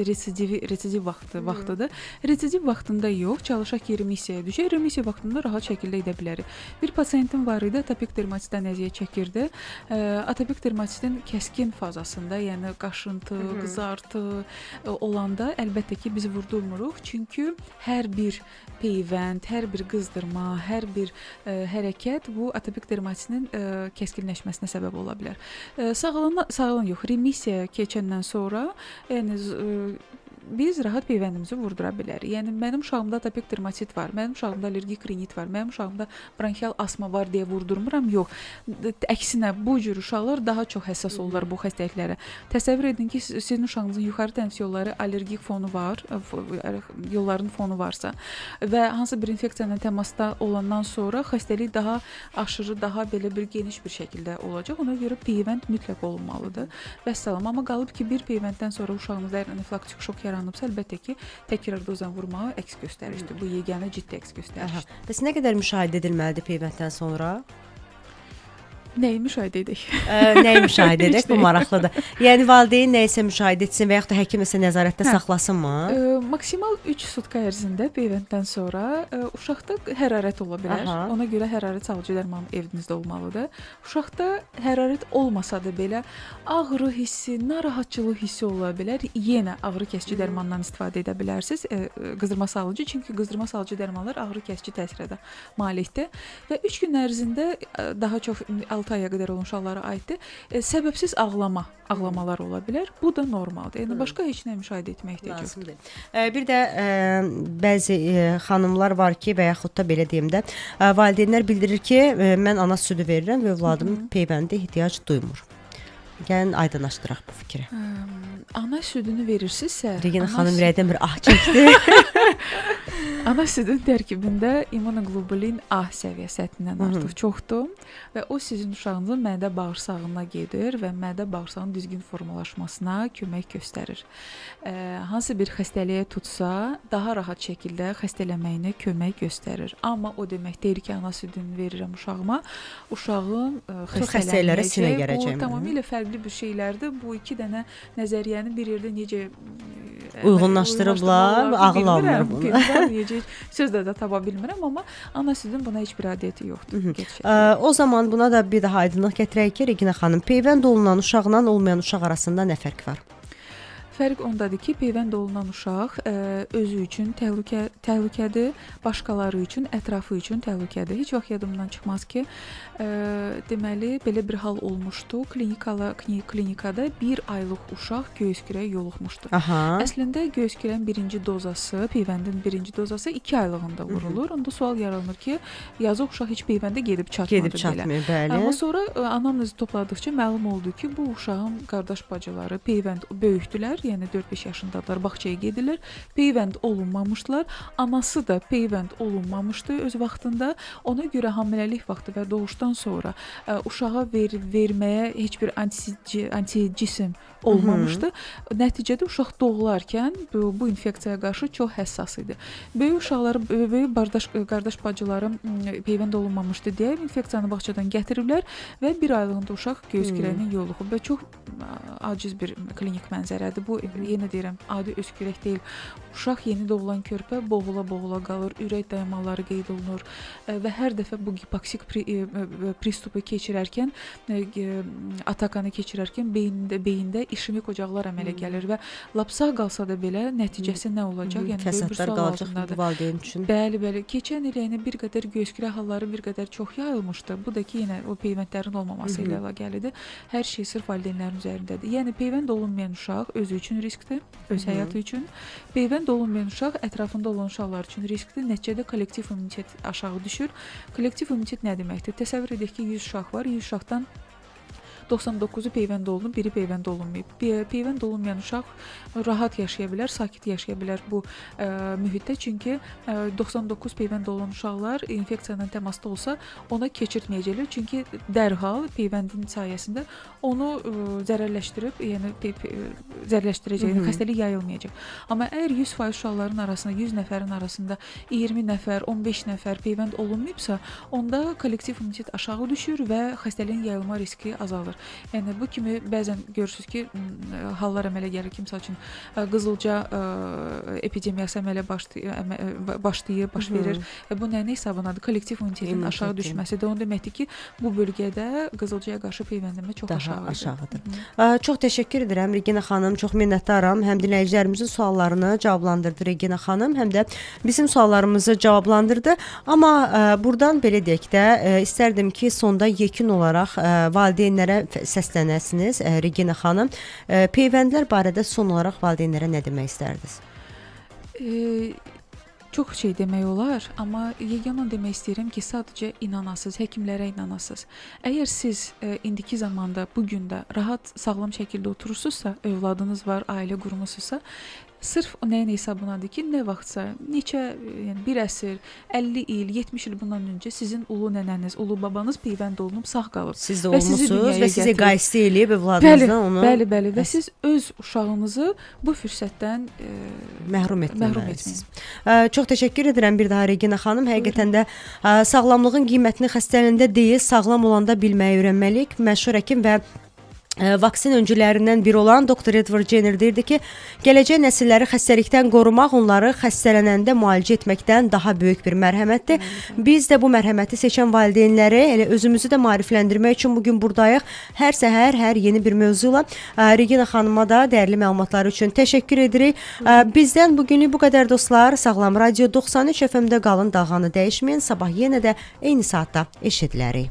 residiv vaxtıdır. Residiv vaxtında yox, çalışaq ki, remissiyaya düşək. Remissiya vaxtında rahat şəkildə edə bilərik. Bir pasiyentim var idi, atopik dermatitdən əziyyət çəkirdi. Atopik dermatitin kəskin fazasında, yəni qaşıntı, qızartı olanda əlbəttə ki, biz vurdurmuruq. Çünki hər bir peyvənd, hər bir qızdırma, hər bir hərəkət bu atopik dermatitinin kəskinləşməsinə səbəb ola bilər. Sağalan yox, remissiyaya keçəndən sonra yəni biz rahat peyvəndimizi vurdura bilərik. Yəni mənim uşağımda atopik dermatit var, mənim uşağımda allergik rinit var, mənim uşağımda bronxial asma var deyə vurdurmuram. Yox. Əksinə bu cür uşaqlar daha çox həssas olurlar bu xəstəliklərə. Təsəvvür edin ki, sizin uşağınızın yuxarı tənəffüs yolları allergik fonu var, yolların fonu varsa və hansı bir infeksiya ilə təmasda olandan sonra xəstəlik daha aşırı, daha belə bir geniş bir şəkildə olacaq. Ona görə peyvənd mütləq olunmalıdır. Vəssalam. Amma qalıb ki, bir peyvənddən sonra uşağınızda anafilaktik şok yaranıbsa, əlbəttə ki, təkrar dozan vurmağı əks göstəricidir. Bu yeganə ciddi əks göstəricidir. Bəs nə qədər müşahidə edilməlidir peyvənddən sonra? Nəyi müşahidə edək? Nəyi müşahidə edək? Bu maraqlıdır. Yəni valideyn nəyisə müşahidə etsin və yaxud da həkim isə nəzarətdə saxlasınmı? Maksimal 3 sutka ərzində peyvənddən sonra uşaqda hərarət ola bilər. Ona görə hərarət salıcı dərman evinizdə olmalıdır. Uşaqda hərarət olmasa da belə ağrı hissi, narahatçılıq hissi ola bilər. Yenə ağrı kəsici dərmandan istifadə edə bilərsiniz. Qızdırma salıcı, çünki qızdırma salıcı dərmanlar ağrı kəsici təsirə də malikdir və 3 gün ərzində daha çox 6 aya qədər olan uşaqlara aiddir. Səbəbsiz ağlamalar ola bilər. Bu da normaldır. Yəni başqa heç nə müşahidə etmək ehtiyac yoxdur. Lazımdır. Bir də bəzi xanımlar var ki, və yaxud da belə deyim də, valideynlər bildirir ki, mən ana südü verirəm və övladım peyvəndə ehtiyac duymur. Gəlin aydınlaşdıraq bu fikri. Ana südünü verirsinizsə, Regina xanım ürəkdən bir ah çəkdi. ana südün tərkibində immunoglobulin A səviyyəsi həddindən artıq çoxdur və o sizin uşağınızın mədə bağırsağına gedir və mədə bağırsağının düzgün formalaşmasına kömək göstərir. Hansı bir xəstəliyə tutsa, daha rahat şəkildə xəstələməyinə kömək göstərir. Amma o demək deyil ki, ana südünü verirəm uşağıma, uşağım xəstəliklərə sinə gərəcək. Bu tamamilə fərqli bir şeylərdir. Bu iki dənə nəzəriyyəni bir yerdə necə uyğunlaşdırıblar, ağıl almır bunu. Necə sözlə də tapa bilmirəm, amma ana südün buna heç bir adiyyəti yoxdur. O zaman buna da bir daha aydınlıq gətirək ki, Regina xanım, peyvənd olunan uşaqla olmayan uşaq arasında nə fərq var? Fərq ondadır ki, peyvənd olunan uşaq özü üçün təhlükədir, başqaları üçün, ətrafı üçün təhlükədir. Heç vaxt yadımdan çıxmaz ki, deməli, belə bir hal olmuşdu. Klinikada 1 aylıq uşaq göğüskürəyə yoluxmuşdu. Əslində göğüskürənin birinci dozası, peyvəndin birinci dozası 2 aylığında vurulur. Onda sual yaranır ki, yazıq uşaq heç peyvəndə gedib çatmadı belə. Bəli. Amma sonra anamnezi topladıqca məlum oldu ki, bu uşağın qardaş bacıları peyvənd böyükdülər. Yəni 4-5 yaşındadılar, bağçaya gedirlər. Peyvənd olunmamışdılar. Anası da peyvənd olunmamışdı öz vaxtında. Ona görə hamiləlik vaxtı və doğuşdan sonra uşağa verməyə heç bir anticism olmamışdı. Nəticədə uşaq doğularkən bu infeksiyaya qarşı çox həssas idi. Böyük uşaqlar, böyük qardaş bacıları peyvənd olunmamışdı deyə infeksiyanı bağçadan gətiriblər və 1 aylığında uşaq göğüskürəyinin yoluxub və çox aciz bir klinik mənzərədir. Bu, yenə deyirəm, adi öskürək deyil. Uşaq yeni doğulan körpə boğula-boğula qalır, ürək dayanmaları qeyd olunur və hər dəfə bu gipoksik pristupu keçirərkən, atakanı keçirərkən beyində işemik ocaqlar əmələ gəlir və lap sağ qalsa da belə nəticəsi nə olacaq? Yəni fəsadlar qalacaq valideyn üçün. Bəli. Keçən il yəni bir qədər göğüskürə halları bir qədər çox yayılmışdı. Bu da ki, yenə o peyvəndlərin olmaması ilə əlaqəlidir. Hər şey sırf valideynlərin üzərindədir. Yəni peyvənd olunmayan uşaq özü üçün riskdir, öz həyatı üçün. Peyvənd olunmayan uşaq ətrafında olan uşaqlar üçün riskdir. Nəticədə kollektiv immunitet aşağı düşür. Kollektiv immunitet nə deməkdir? Təsəvvür edək ki, 100 uşaq var. 100 uşaqdan 99-u peyvənd olunub, biri peyvənd olunmayıb. Peyvənd olunmayan uşaq rahat yaşaya bilər, sakit yaşaya bilər bu mühitdə. Çünki 99 peyvənd olan uşaqlar infeksiyadan təmasda olsa ona keçirtməyəcəklər. Çünki dərhal peyvəndin sayəsində onu zərərləşdirib, yəni zərərləşdirəcək, xəstəlik yayılmayacaq. Amma əgər 100% uşaqların arasında, 100 nəfərin arasında 20 nəfər, 15 nəfər peyvənd olunmayıbsa, onda kollektiv immunitet aşağı düşür və xəstəliyin yayılma riski azalır. Yəni bu kimi bəzən görürsüz ki, hallar əmələ gəlir ki, məsəl üçün qızılca epidemiyası əmələ başlayır, baş verir. Bu nəyin hesabınadır? Kollektiv immunitetin aşağı düşməsidir. O deməkdir ki, bu bölgədə qızılcaya qarşı peyvəndləmə çox aşağıdır. Çox təşəkkür edirəm Regina xanım, çox minnətdaram. Həm dinləyicilərimizin suallarını cavablandırdı Regina xanım, həm də bizim suallarımızı cavablandırdı. Amma buradan belə deyək də, istərdim ki, sonda yekun olaraq valideynlərə səslənəsiniz Regina xanım. Peyvəndlər barədə son olaraq valideynlərə nə demək istərdiniz? Çox şey demək olar, amma yeganə demək istəyirəm ki, sadəcə inanasınız, həkimlərə inanasınız. Əgər siz indiki zamanda, bu gün də rahat, sağlam şəkildə oturursunuzsa, övladınız var, ailə qurmusunuzsa, sırf o nəyin hesabınadır ki, nə vaxtsa, yəni bir əsr, 50 il, 70 il bundan öncə sizin ulu nənəniz, ulu babanız peyvənd olunub, sağ qalıb. Siz də olmusunuz və sizi qaysı eləyib övladınızdan onu... Bəli. Və siz öz uşağınızı bu fürsətdən məhrum etməlisiniz. Çox təşəkkür edirəm bir daha Regina xanım. Həqiqətən də sağlamlığın qiymətini xəstəliyində deyil, sağlam olanda bilməyi öyrənməliyik. Məşhur həkim və vaksin öncülərindən biri olan Dr. Edward Jenner deyirdi ki, gələcək nəsilləri xəstəlikdən qorumaq onları xəstələnəndə müalicə etməkdən daha böyük bir mərhəmətdir. Biz də bu mərhəməti seçən valideynləri, elə özümüzü də maarifləndirmək üçün bugün buradayıq. Hər səhər, hər yeni bir mövzuyla Regina xanıma da dəyərli məlumatları üçün təşəkkür edirik. Bizdən bugünlük bu qədər dostlar. Sağlam Radio 93 FM-də qalın, dalğanı dəyişməyin. Sabah yenə də eyni saatda eşidilərik.